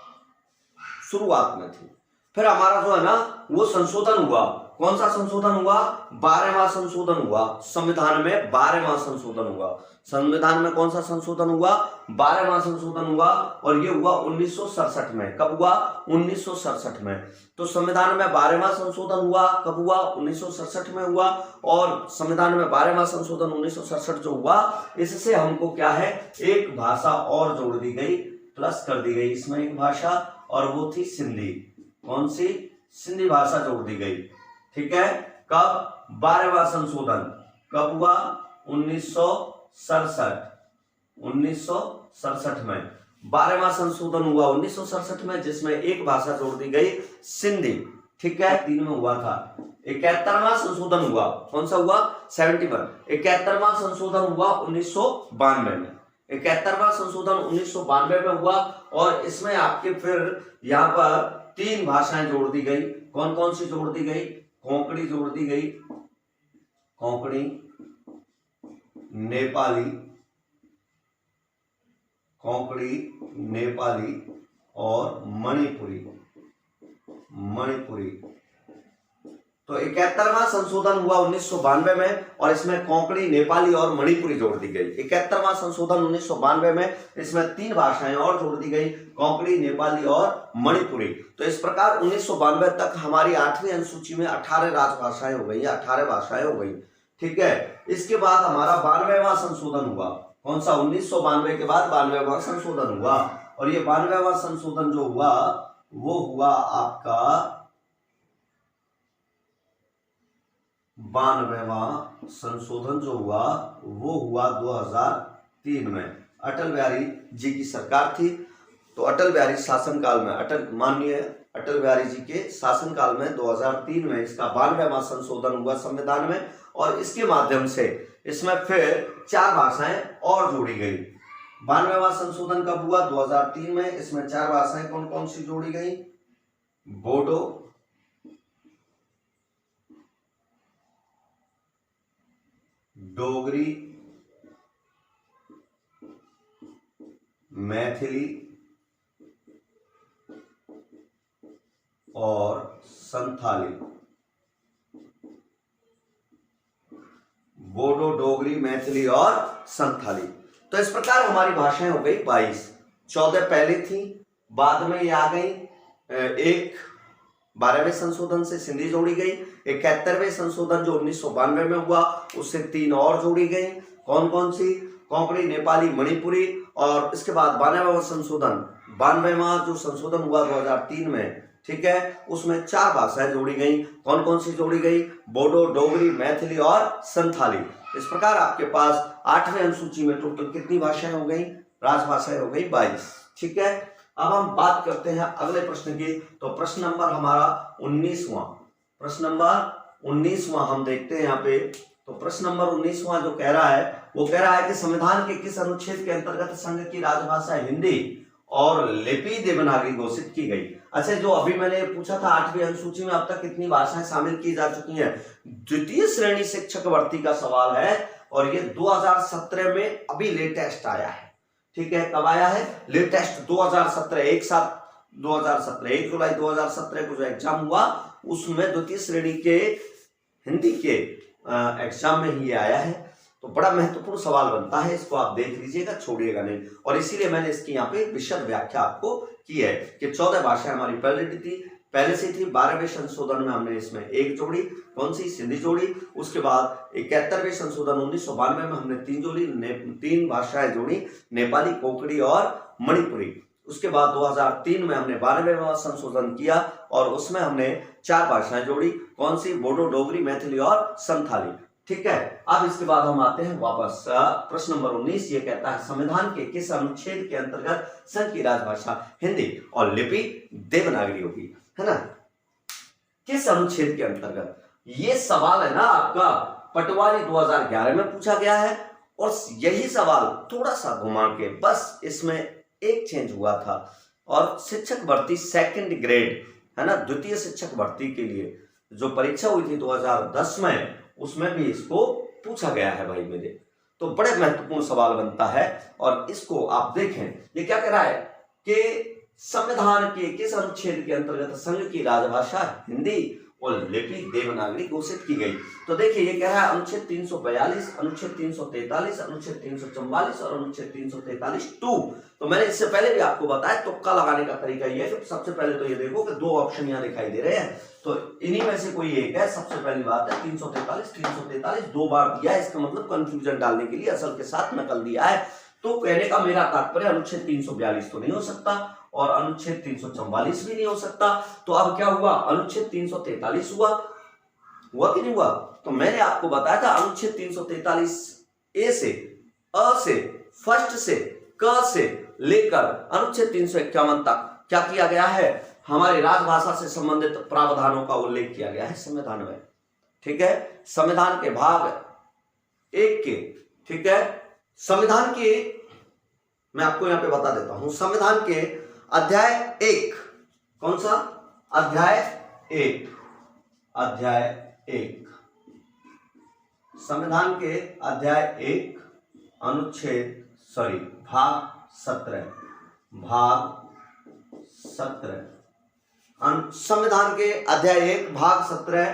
शुरुआत में थी। फिर हमारा जो है ना वो संशोधन हुआ। कौन सा संशोधन हुआ? 12वां संशोधन हुआ। संविधान में 12वां संशोधन हुआ। संविधान में कौन सा संशोधन हुआ? 12वां संशोधन हुआ और ये हुआ 1967 में। कब हुआ? 1967 में। तो संविधान में 12वां संशोधन हुआ। कब हुआ? 1967 में हुआ। और संविधान में 12वां संशोधन 1967 जो हुआ, इससे हमको क्या है, एक भाषा और जोड़ दी गई, प्लस कर दी गई इसमें एक भाषा, और वो थी सिंधी। कौन सी? सिंधी भाषा जोड़ दी गई। ठीक है, कब? 12वां संशोधन कब हुआ? 1967 में 12वां संशोधन हुआ 1967 में, जिसमें एक भाषा जोड़ दी गई, सिंधी। ठीक है, 3 में हुआ था। 71वां संशोधन हुआ। कौन सा हुआ? 71। 71वां संशोधन हुआ 1992 में। 71वां संशोधन 1992 में हुआ और इसमें आपके फिर यहाँ पर 3 भाषाएं जोड़ दी गई। कौन कौन सी जोड़ दी गई? कोंकणी जोड़ दी गई, कोंकणी, नेपाली, कोंकणी, नेपाली और मणिपुरी। तो 71वां संशोधन हुआ 1992 में और इसमें कोंकणी, नेपाली और मणिपुरी जोड़ दी गई। 71वां संशोधन 1992 में इसमें 3 भाषाएं और जोड़ दी गई, कोंकणी, नेपाली और मणिपुरी। तो इस प्रकार 1992 तक हमारी 8वीं अनुसूची में 18 राजभाषाएं हो गई, 18 भाषाएं हो गई। ठीक है, इसके बाद हमारा 92वां संशोधन हुआ। कौन सा? 1992 के बाद 92वां संशोधन हुआ और ये 92वां संशोधन जो हुआ वो हुआ आपका 92वां संशोधन जो हुआ वो हुआ 2003 में। अटल बिहारी जी की सरकार थी, तो अटल बिहारी शासनकाल में, माननीय अटल बिहारी जी के शासनकाल में 2003 में इसका 92वां संशोधन हुआ संविधान में और इसके माध्यम से इसमें फिर 4 भाषाएं और जोड़ी गई। 92वां संशोधन कब हुआ? 2003 में। इसमें 4 भाषाएं कौन कौन सी जोड़ी गई? बोडो, डोगरी, मैथिली और संथाली। बोडो, डोगरी, मैथिली और संथाली। तो इस प्रकार हमारी भाषाएं हो गई 22। 14 पहले थी, बाद में ये आ गई। एक 12वें संशोधन से सिंधी जोड़ी गई। 71वें संशोधन जो 1992 में हुआ उससे 3 और जोड़ी गई। कौन कौन सी? कोंकणी, नेपाली, मणिपुरी। और इसके बाद 92वां संशोधन, 92वां जो संशोधन हुआ 2003 में, ठीक है, उसमें 4 भाषाएं जोड़ी गई। कौन कौन सी जोड़ी गई? बोडो, डोगरी, मैथिली और संथाली। इस प्रकार आपके पास 8वें अनुसूची में टोटल कितनी भाषाएं हो गई? राजभाषाएं हो गई 22। ठीक है, अब हम बात करते हैं अगले प्रश्न की। तो प्रश्न नंबर हमारा 19वां, प्रश्न नंबर 19वां हम देखते हैं यहाँ पे। तो प्रश्न नंबर 19वां जो कह रहा है वो कह रहा है कि संविधान के किस अनुच्छेद के अंतर्गत संघ की राजभाषा हिंदी और लिपि देवनागरी घोषित की गई? अच्छा, जो अभी मैंने पूछा था 8वीं अनुसूची में अब तक कितनी भाषाएं शामिल की जा चुकी हैं, द्वितीय श्रेणी शिक्षक भर्ती का सवाल है और ये 2017 में अभी लेटेस्ट आया है। ठीक है, कब आया है? लेटेस्ट 2017, एक साथ 2017 1 जुलाई 2017 को जो एग्जाम हुआ उसमें द्वितीय श्रेणी के हिंदी के एग्जाम में ही आया है। तो बड़ा महत्वपूर्ण सवाल बनता है, इसको आप देख लीजिएगा, छोड़िएगा नहीं। और इसीलिए मैंने इसकी यहाँ पे विशद व्याख्या आपको की है कि 14 भाषाएं हमारी पहले से थी। 12वें संशोधन में हमने इसमें एक जोड़ी, कौन सी? सिंधी जोड़ी। उसके बाद 71वें संशोधन 1992 में हमने 3 भाषाएं जोड़ी, नेपाली, कोंकणी और मणिपुरी। उसके बाद 2003 में हमने 92वां संशोधन किया और उसमें हमने 4 भाषाएं जोड़ी, कौन सी? बोडो, डोगरी, मैथिली और संथाली। ठीक है, अब इसके बाद हम आते हैं वापस प्रश्न नंबर 19। ये कहता है संविधान के किस अनुच्छेद के अंतर्गत संघ की राजभाषा हिंदी और लिपि देवनागरी होगी? है ना, किस अनुच्छेद के अंतर्गत? ये सवाल है ना आपका पटवारी 2011 में पूछा गया है और यही सवाल थोड़ा सा घुमा के बस इसमें एक चेंज हुआ था। और शिक्षक भर्ती 2nd ग्रेड, है ना, द्वितीय शिक्षक भर्ती के लिए जो परीक्षा हुई थी 2010 में, उसमें भी इसको पूछा गया है भाई मेरे। तो बड़े महत्वपूर्ण सवाल बनता है और इसको आप देखें, ये क्या कह रहा है कि संविधान के किस अनुच्छेद के अंतर्गत संघ की राजभाषा हिंदी और लिपि देवनागरी घोषित की गई? तो देखिए ये कह रहा है अनुच्छेद 342, अनुच्छेद 343, अनुच्छेद 344 और अनुच्छेद 343(2). तो मैंने इससे पहले भी आपको बताया, तुक्का लगाने का तरीका ये है कि सबसे पहले तो ये देखो कि 2 ऑप्शन यहाँ दिखाई दे रहे हैं, तो इन्हीं में से कोई एक है। सबसे पहली बात है 343 2 बार दिया है, इसका मतलब कंफ्यूजन डालने के लिए असल के साथ नकल दिया है। तो कहने का मेरा तात्पर्य अनुच्छेद 342 तो नहीं हो सकता और अनुच्छेद 344 भी नहीं हो सकता। तो अब क्या हुआ? अनुच्छेद 343 हुआ कि नहीं हुआ? तो मैंने आपको बताया था अनुच्छेद 343 ए से, अ से, फर्स्ट से, क से लेकर अनुच्छेद 351 तक क्या किया गया है? हमारी राजभाषा से संबंधित प्रावधानों का उल्लेख किया गया है संविधान में। ठीक है, संविधान के भाग 1 के, ठीक है, संविधान के, मैं आपको यहां पे बता देता हूं, संविधान के अध्याय 1, कौन सा? अध्याय 1, संविधान के अध्याय 1 अनुच्छेद भाग 17, संविधान के अध्याय 1 भाग 17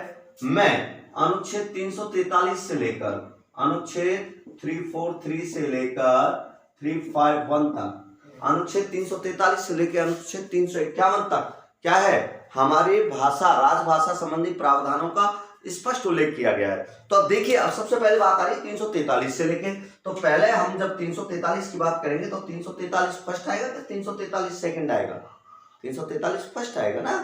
में अनुच्छेद 343 से लेकर अनुच्छेद 343 से लेकर 351 तक, अनुच्छेद 343 से लेकर अनुच्छेद 351 तक क्या है? हमारी भाषा, राजभाषा संबंधी प्रावधानों का स्पष्ट उल्लेख किया गया है। तो अब देखिए, अब सबसे पहले बात आ रही है 343 से लेके। तो पहले हम जब 343 की बात करेंगे तो 343 फर्स्ट आएगा कि 343 सेकंड आएगा? 343 फर्स्ट आएगा ना।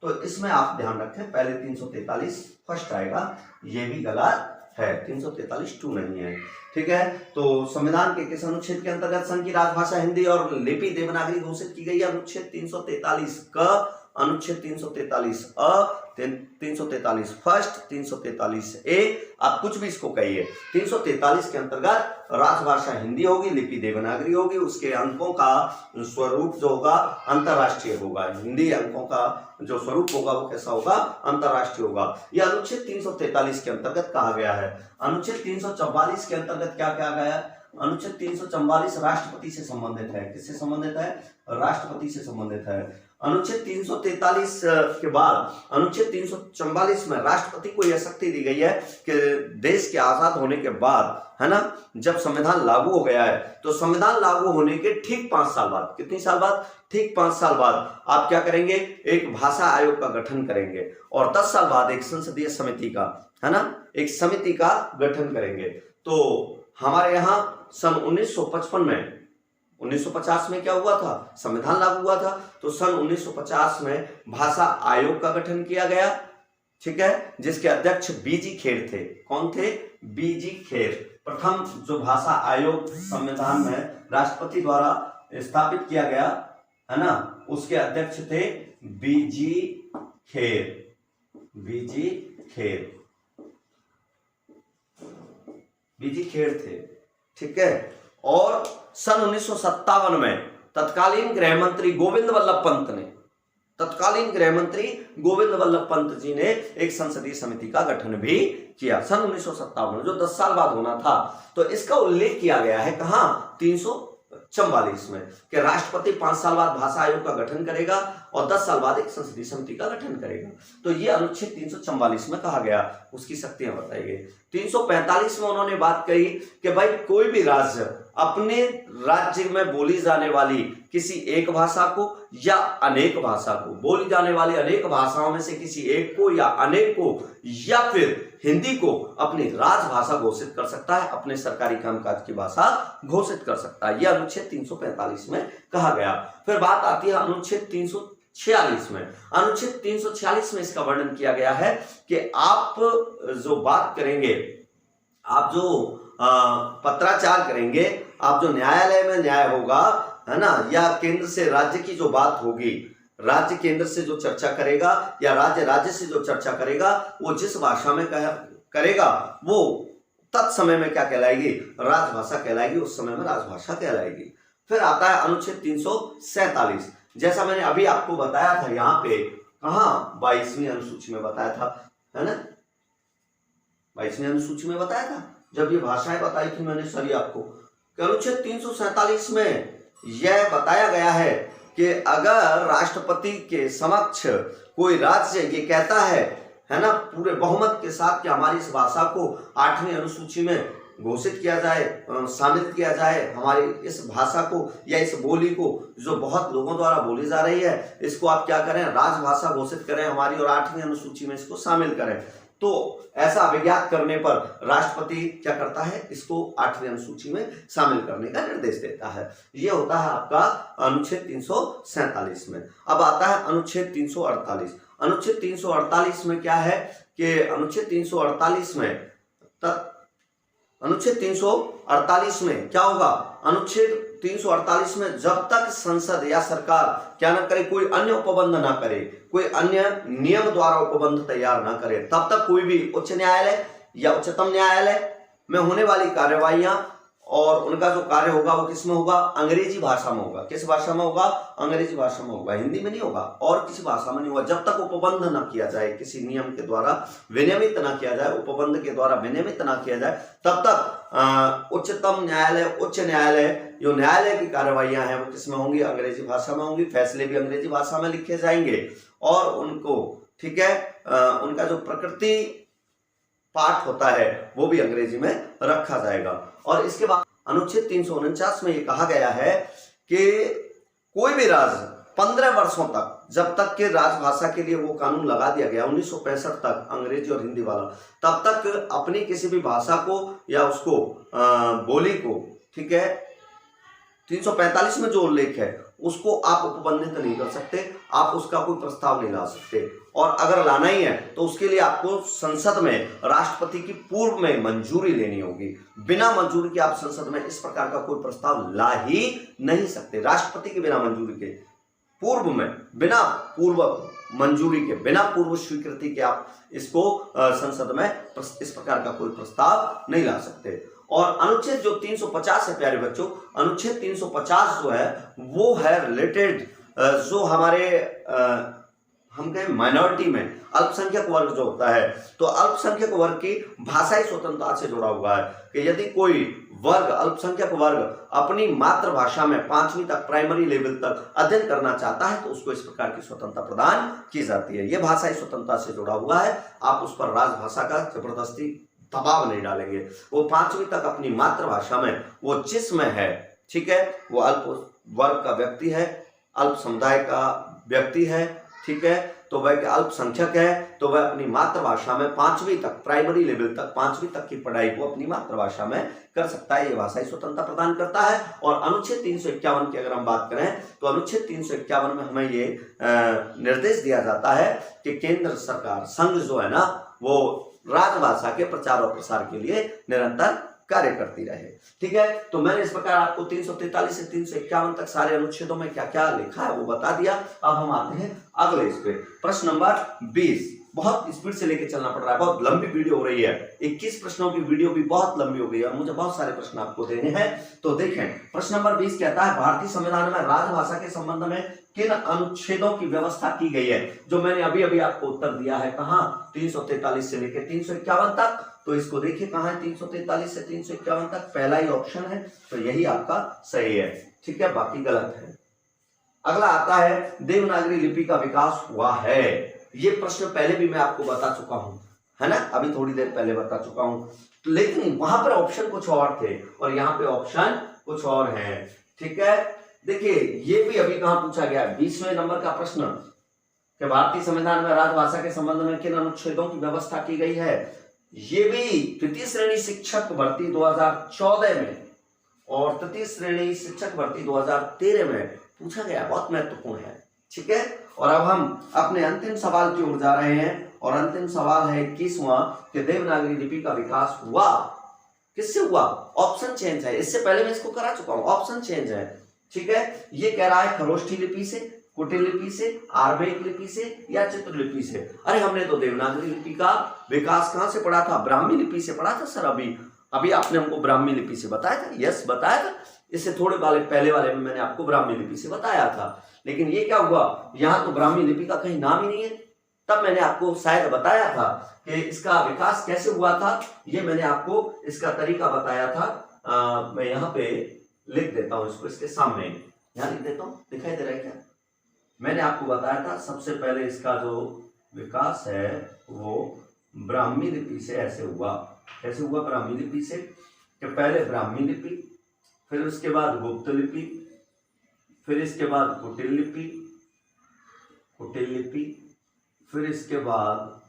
तो इसमें आप ध्यान रखें, पहले 343 फर्स्ट आएगा, ये भी गलत है, 343(2) नहीं है। ठीक है, तो संविधान के किस अनुच्छेद के अंतर्गत संघ की राजभाषा हिंदी और लिपि देवनागरी घोषित की गई है? अनुच्छेद 343 क, अनुच्छेद 343 अ, 343 फर्स्ट, 343 ए, आप कुछ भी इसको कहिए। 343 के अंतर्गत राजभाषा हिंदी होगी, लिपि देवनागरी होगी, उसके अंकों का स्वरूप जो होगा अंतरराष्ट्रीय होगा। हिंदी अंकों का जो स्वरूप होगा वो कैसा होगा? अंतरराष्ट्रीय होगा। यह अनुच्छेद 343 के अंतर्गत कहा गया है। अनुच्छेद 344 के अंतर्गत क्या कहा गया है? अनुच्छेद 344 राष्ट्रपति से संबंधित है। किससे संबंधित है? राष्ट्रपति से संबंधित है। अनुच्छेद 343 के बाद अनुच्छेद 344 में राष्ट्रपति को यह शक्ति दी गई है कि देश के आजाद होने के बाद, है ना, जब संविधान लागू हो गया है, तो संविधान लागू होने के ठीक 5 साल बाद, कितनी साल बाद? ठीक 5 साल बाद आप क्या करेंगे? एक भाषा आयोग का गठन करेंगे और 10 साल बाद एक संसदीय समिति का, है ना, एक समिति का गठन करेंगे। तो हमारे यहाँ सन 1955 में 1950 में क्या हुआ था, संविधान लागू हुआ था। तो सन 1950 में भाषा आयोग का गठन किया गया, ठीक है, जिसके अध्यक्ष बीजी खेर थे। कौन थे? बीजी खेर। प्रथम जो भाषा आयोग संविधान में राष्ट्रपति द्वारा स्थापित किया गया है ना, उसके अध्यक्ष थे बीजी खेर। बीजी खेर, बीजी खेर थे, ठीक है। और सन 1957 में तत्कालीन गृह मंत्री गोविंद वल्लभ पंत ने, तत्कालीन गृह मंत्री गोविंद वल्लभ पंत जी ने एक संसदीय समिति का गठन भी किया सन 1957 में, जो 10 साल बाद होना था। तो इसका उल्लेख किया गया है कहां? 344 में, कि राष्ट्रपति 5 साल बाद भाषा आयोग का गठन करेगा और 10 साल बाद एक संसदीय समिति का गठन करेगा। तो ये अनुच्छेद 344 में कहा गया, उसकी शक्तियां बताई गई। 345 में उन्होंने बात कही कि भाई कोई भी राज्य अपने राज्य में बोली जाने वाली किसी एक भाषा को या अनेक भाषा को, बोली जाने वाली अनेक भाषाओं में से किसी एक को या अनेक को या फिर हिंदी को अपनी राजभाषा घोषित कर सकता है, अपने सरकारी कामकाज की भाषा घोषित कर सकता है। यह अनुच्छेद 345 में कहा गया। फिर बात आती है अनुच्छेद 346 में। अनुच्छेद 346 में इसका वर्णन किया गया है कि आप जो बात करेंगे, आप जो पत्राचार करेंगे, आप जो न्यायालय में न्याय होगा, है ना, या केंद्र से राज्य की जो बात होगी, राज्य केंद्र से जो चर्चा करेगा या राज्य राज्य से जो चर्चा करेगा, वो जिस भाषा में करेगा वो तत्समय में क्या कहलाएगी? राजभाषा कहलाएगी, उस समय में राजभाषा कहलाएगी। फिर आता है अनुच्छेद 347। जैसा मैंने अभी आपको बताया था, यहाँ पे कहाँ 22वीं अनुसूची में बताया था, है ना, 22वीं अनुसूची में बताया था, जब ये भाषाएं बताई थी मैंने सर आपको। अनुच्छेद 347 में यह बताया गया है कि अगर राष्ट्रपति के समक्ष कोई राज्य ये कहता है ना, पूरे बहुमत के साथ कि हमारी इस भाषा को 8वीं अनुसूची में घोषित किया जाए, शामिल किया जाए, हमारी इस भाषा को या इस बोली को जो बहुत लोगों द्वारा बोली जा रही है, इसको आप क्या करें? राजभाषा घोषित करें हमारी, और 8वीं अनुसूची में इसको शामिल करें। तो ऐसा अभिज्ञात करने पर राष्ट्रपति क्या करता है? इसको 8वीं अनुसूची में शामिल करने का निर्देश देता है। यह होता है आपका अनुच्छेद 347 में। अब आता है अनुच्छेद 348। अनुच्छेद 348 में क्या है कि अनुच्छेद 348 में क्या होगा? अनुच्छेद 348 में जब तक संसद या सरकार क्या ना करे, कोई अन्य उपबंध ना करे, कोई अन्य नियम द्वारा उपबंध तैयार ना करे, तब तक कोई भी उच्च न्यायालय या उच्चतम न्यायालय में होने वाली कार्यवाहियां और उनका जो कार्य होगा वो किस में होगा? अंग्रेजी भाषा में होगा। किस भाषा में होगा? अंग्रेजी भाषा में होगा, हिंदी में नहीं होगा और किसी भाषा में नहीं होगा। जब तक उपबंध न किया जाए, किसी नियम के द्वारा विनियमित न किया जाए, उपबंध के द्वारा विनियमित न किया जाए, तब तक उच्चतम न्यायालय, उच्च न्यायालय, जो न्यायालय की कार्यवाहियां हैं वो किसमें होंगी? अंग्रेजी भाषा में होंगी। फैसले भी अंग्रेजी भाषा में लिखे जाएंगे और उनको, ठीक है, उनका जो प्रकृति पाठ होता है वो भी अंग्रेजी में रखा जाएगा। और इसके बाद अनुच्छेद 349 में ये कहा गया है कि कोई भी राज्य 15 वर्षों तक, जब तक के राजभाषा के लिए वो कानून लगा दिया गया 1965 तक, अंग्रेजी और हिंदी वाला, तब तक अपनी किसी भी भाषा को या उसको बोली को, ठीक है, 345 में जो उल्लेख है उसको आप उपबंधित नहीं कर सकते, आप उसका कोई प्रस्ताव नहीं ला सकते। और अगर लाना ही है तो उसके लिए आपको संसद में राष्ट्रपति की पूर्व में मंजूरी लेनी होगी। बिना मंजूरी के आप संसद में इस प्रकार का कोई प्रस्ताव ला ही नहीं सकते। राष्ट्रपति के बिना मंजूरी के, पूर्व में, बिना पूर्व मंजूरी के, बिना पूर्व स्वीकृति के आप इसको संसद में इस प्रकार का कोई प्रस्ताव नहीं ला सकते। और अनुच्छेद जो 350 है प्यारे बच्चों, अनुच्छेद 350 जो है वो है रिलेटेड जो हमारे हम कहें माइनॉरिटी में अल्पसंख्यक वर्ग जो होता है, तो अल्पसंख्यक वर्ग की भाषाई स्वतंत्रता से जुड़ा हुआ है कि यदि कोई वर्ग, अल्पसंख्यक वर्ग अपनी मातृभाषा में 5वीं तक, प्राइमरी लेवल तक अध्ययन करना चाहता है तो उसको इस प्रकार की स्वतंत्रता प्रदान की जाती है। यह भाषाई स्वतंत्रता से जुड़ा हुआ है। आप उस पर राजभाषा का जबरदस्ती दबाव नहीं डालेंगे। वो 5वीं तक अपनी मातृभाषा में, वो जिसमें है, ठीक है, वो अल्प वर्ग का व्यक्ति है, अल्प समुदाय का व्यक्ति है, ठीक है, तो वह अल्पसंख्यक है तो वह अपनी मातृभाषा में 5वीं तक, प्राइमरी लेवल तक 5वीं तक की पढ़ाई को अपनी मातृभाषा में कर सकता है। ये भाषाई स्वतंत्रता प्रदान करता है। और अनुच्छेद 351 की अगर हम बात करें तो अनुच्छेद 351 में हमें ये निर्देश दिया जाता है कि केंद्र सरकार, संघ जो है ना, वो राजभाषा के प्रचार और प्रसार के लिए निरंतर कार्य करती रहे। ठीक है, तो मैंने इस प्रकार आपको 343 से 351 तक सारे अनुच्छेदों में क्या क्या लिखा है वो बता दिया। अब हम आते हैं अगले इस पे, प्रश्न नंबर 20। बहुत स्पीड से लेके चलना पड़ रहा है, बहुत लंबी वीडियो हो रही है, 21 प्रश्नों की वीडियो भी बहुत लंबी हो गई है और मुझे बहुत सारे प्रश्न आपको देने हैं। तो देखें, प्रश्न नंबर 20 कहता है भारतीय संविधान में राजभाषा के संबंध में किन अनुच्छेदों की व्यवस्था की गई है? जो मैंने अभी अभी आपको उत्तर दिया है, कहां, 343 से लेकर 351 तक। तो इसको देखिए कहां है, 343 से 351 तक, पहला ही ऑप्शन है, तो यही आपका सही है। ठीक है, बाकी गलत है। अगला आता है देवनागरी लिपि का विकास हुआ है। ये प्रश्न पहले भी मैं आपको बता चुका हूं, है ना, अभी थोड़ी देर पहले बता चुका हूं, तो लेकिन वहां पर ऑप्शन कुछ और थे और यहाँ पे ऑप्शन कुछ और है। ठीक है, देखिए ये भी अभी कहां पूछा गया, 20वें नंबर का प्रश्न कि भारतीय संविधान में राजभाषा के संबंध में किन अनुच्छेदों की व्यवस्था की गई है। ये भी तृतीय श्रेणी शिक्षक भर्ती 2014 में और तृतीय श्रेणी शिक्षक भर्ती 2013 में पूछा गया, बहुत महत्वपूर्ण है। ठीक है, और अब हम अपने अंतिम सवाल की ओर जा रहे हैं और अंतिम सवाल है 21वां कि देवनागरी लिपि का विकास हुआ, किससे हुआ? ऑप्शन चेंज है, इससे पहले मैं इसको करा चुका हूं, ऑप्शन चेंज है। ठीक है, ये कह रहा है खरोष्ठी लिपि से, कुटिल लिपि से, आर्मेयिक लिपि से या चित्रलिपि से। अरे हमने तो देवनागरी लिपि का विकास कहां से पढ़ा था? ब्राह्मी लिपि से पढ़ा था सर। अभी आपने हमको ब्राह्मी लिपि से बताया था, यस बताया था, इससे थोड़े पहले वाले में मैंने आपको ब्राह्मी लिपि से बताया था। लेकिन ये क्या हुआ, यहाँ तो ब्राह्मी लिपि का कहीं नाम ही नहीं है। तब मैंने आपको शायद बताया था कि इसका विकास कैसे हुआ था, ये मैंने आपको इसका तरीका बताया था। मैं यहाँ पे लिख देता हूँ इसको, इसके सामने यहाँ लिख देता हूँ, दिखाई दे रहा है क्या? मैंने आपको बताया था सबसे पहले इसका जो विकास है वो ब्राह्मी लिपि से ऐसे हुआ। कैसे हुआ? ब्राह्मी लिपि से, कि पहले ब्राह्मी लिपि, फिर उसके बाद गुप्त लिपि, फिर इसके बाद कुटिल लिपि, फिर इसके बाद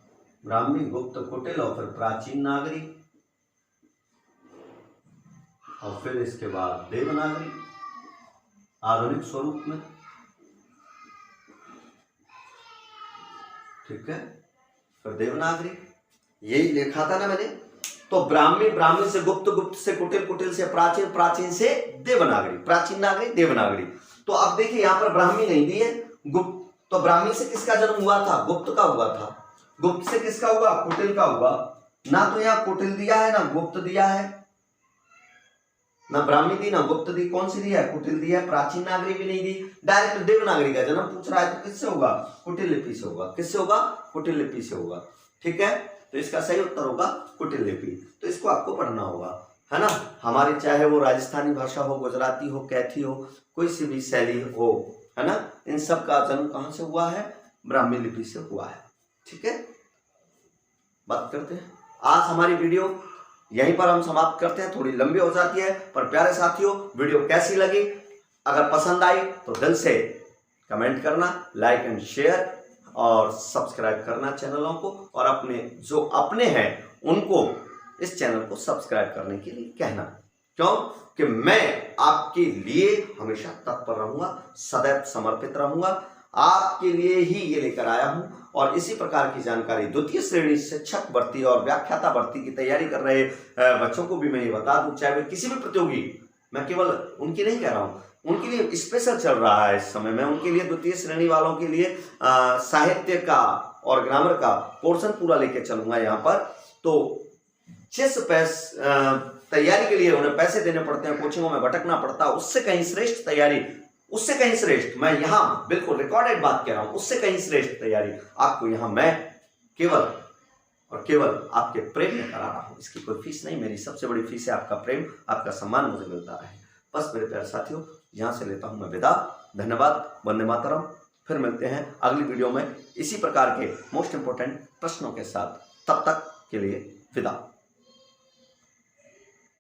ब्राह्मी, गुप्त, कुटिल और फिर प्राचीन नागरी, और फिर इसके बाद देवनागरी आधुनिक स्वरूप में। ठीक है, फिर देवनागरी, यही लिखा था ना मैंने। तो ब्राह्मी से गुप्त, गुप्त से कुटिल, कुटिल से प्राचीन, प्राचीन से देवनागरी, प्राचीन नागरी, देवनागरी। तो अब देखिए यहाँ पर ब्राह्मी नहीं दी है, गुप्त। तो ब्राह्मी से किसका जन्म हुआ था? गुप्त का हुआ था। गुप्त से किसका हुआ? कुटिल का हुआ। ना तो यहाँ कुटिल दिया है ना गुप्त दिया है, ना ब्राह्मी दी ना गुप्त दी, कौन सी दी है? कुटिल दी है। प्राचीन नागरी भी नहीं दी, डायरेक्ट देवनागरी का जन्म पूछ रहा है, तो किससे होगा? कुटिल लिपि से होगा। किससे होगा? कुटिल लिपि से होगा। ठीक है, तो इसका सही उत्तर होगा कुटिल लिपि। तो इसको आपको पढ़ना होगा, है ना। हमारी चाहे वो राजस्थानी भाषा हो, गुजराती हो, कैथी हो, कोई सी भी शैली हो, है ना, इन सब का जन्म कहां से हुआ है? ब्राह्मी लिपि से हुआ है। ठीक है, बात करते हैं। आज हमारी वीडियो यहीं पर हम समाप्त करते हैं, थोड़ी लंबी हो जाती है, पर प्यारे साथियों वीडियो कैसी लगी? अगर पसंद आई तो दिल से कमेंट करना, लाइक एंड शेयर और सब्सक्राइब करना चैनलों को, और अपने जो अपने हैं उनको इस चैनल को सब्सक्राइब करने के लिए कहना। क्यों? कि मैं आपके लिए हमेशा तत्पर रहूंगा, सदैव समर्पित रहूंगा, आपके लिए ही ये लेकर आया हूं। और इसी प्रकार की जानकारी द्वितीय श्रेणी शिक्षक भर्ती और व्याख्याता भर्ती की तैयारी कर रहे बच्चों को भी मैं ये बता दूं, चाहे वे किसी भी प्रतियोगी, मैं केवल उनकी नहीं कह रहा हूं, उनके लिए स्पेशल चल रहा है इस समय में, उनके लिए द्वितीय श्रेणी वालों के लिए साहित्य का और ग्रामर का पोर्शन पूरा लेके चलूंगा यहाँ पर। तो जिस तैयारी के लिए उन्हें पैसे देने पड़ते हैं, कोचिंगों में भटकना पड़ता है, उससे कहीं श्रेष्ठ तैयारी, उससे कहीं श्रेष्ठ, मैं यहाँ बिल्कुल रिकॉर्डेड बात कह रहा हूं, उससे कहीं श्रेष्ठ तैयारी आपको यहाँ मैं केवल और केवल आपके प्रेम में करा रहा हूं। इसकी कोई फीस नहीं, मेरी सबसे बड़ी फीस है आपका प्रेम, आपका सम्मान मुझे मिलता रहे। बस मेरे प्यारे साथियों, यहाँ से लेता हूं मैं विदा। धन्यवाद, वंदे मातरम। फिर मिलते हैं अगली वीडियो में इसी प्रकार के मोस्ट इंपोर्टेंट प्रश्नों के साथ। तब तक के लिए विदा।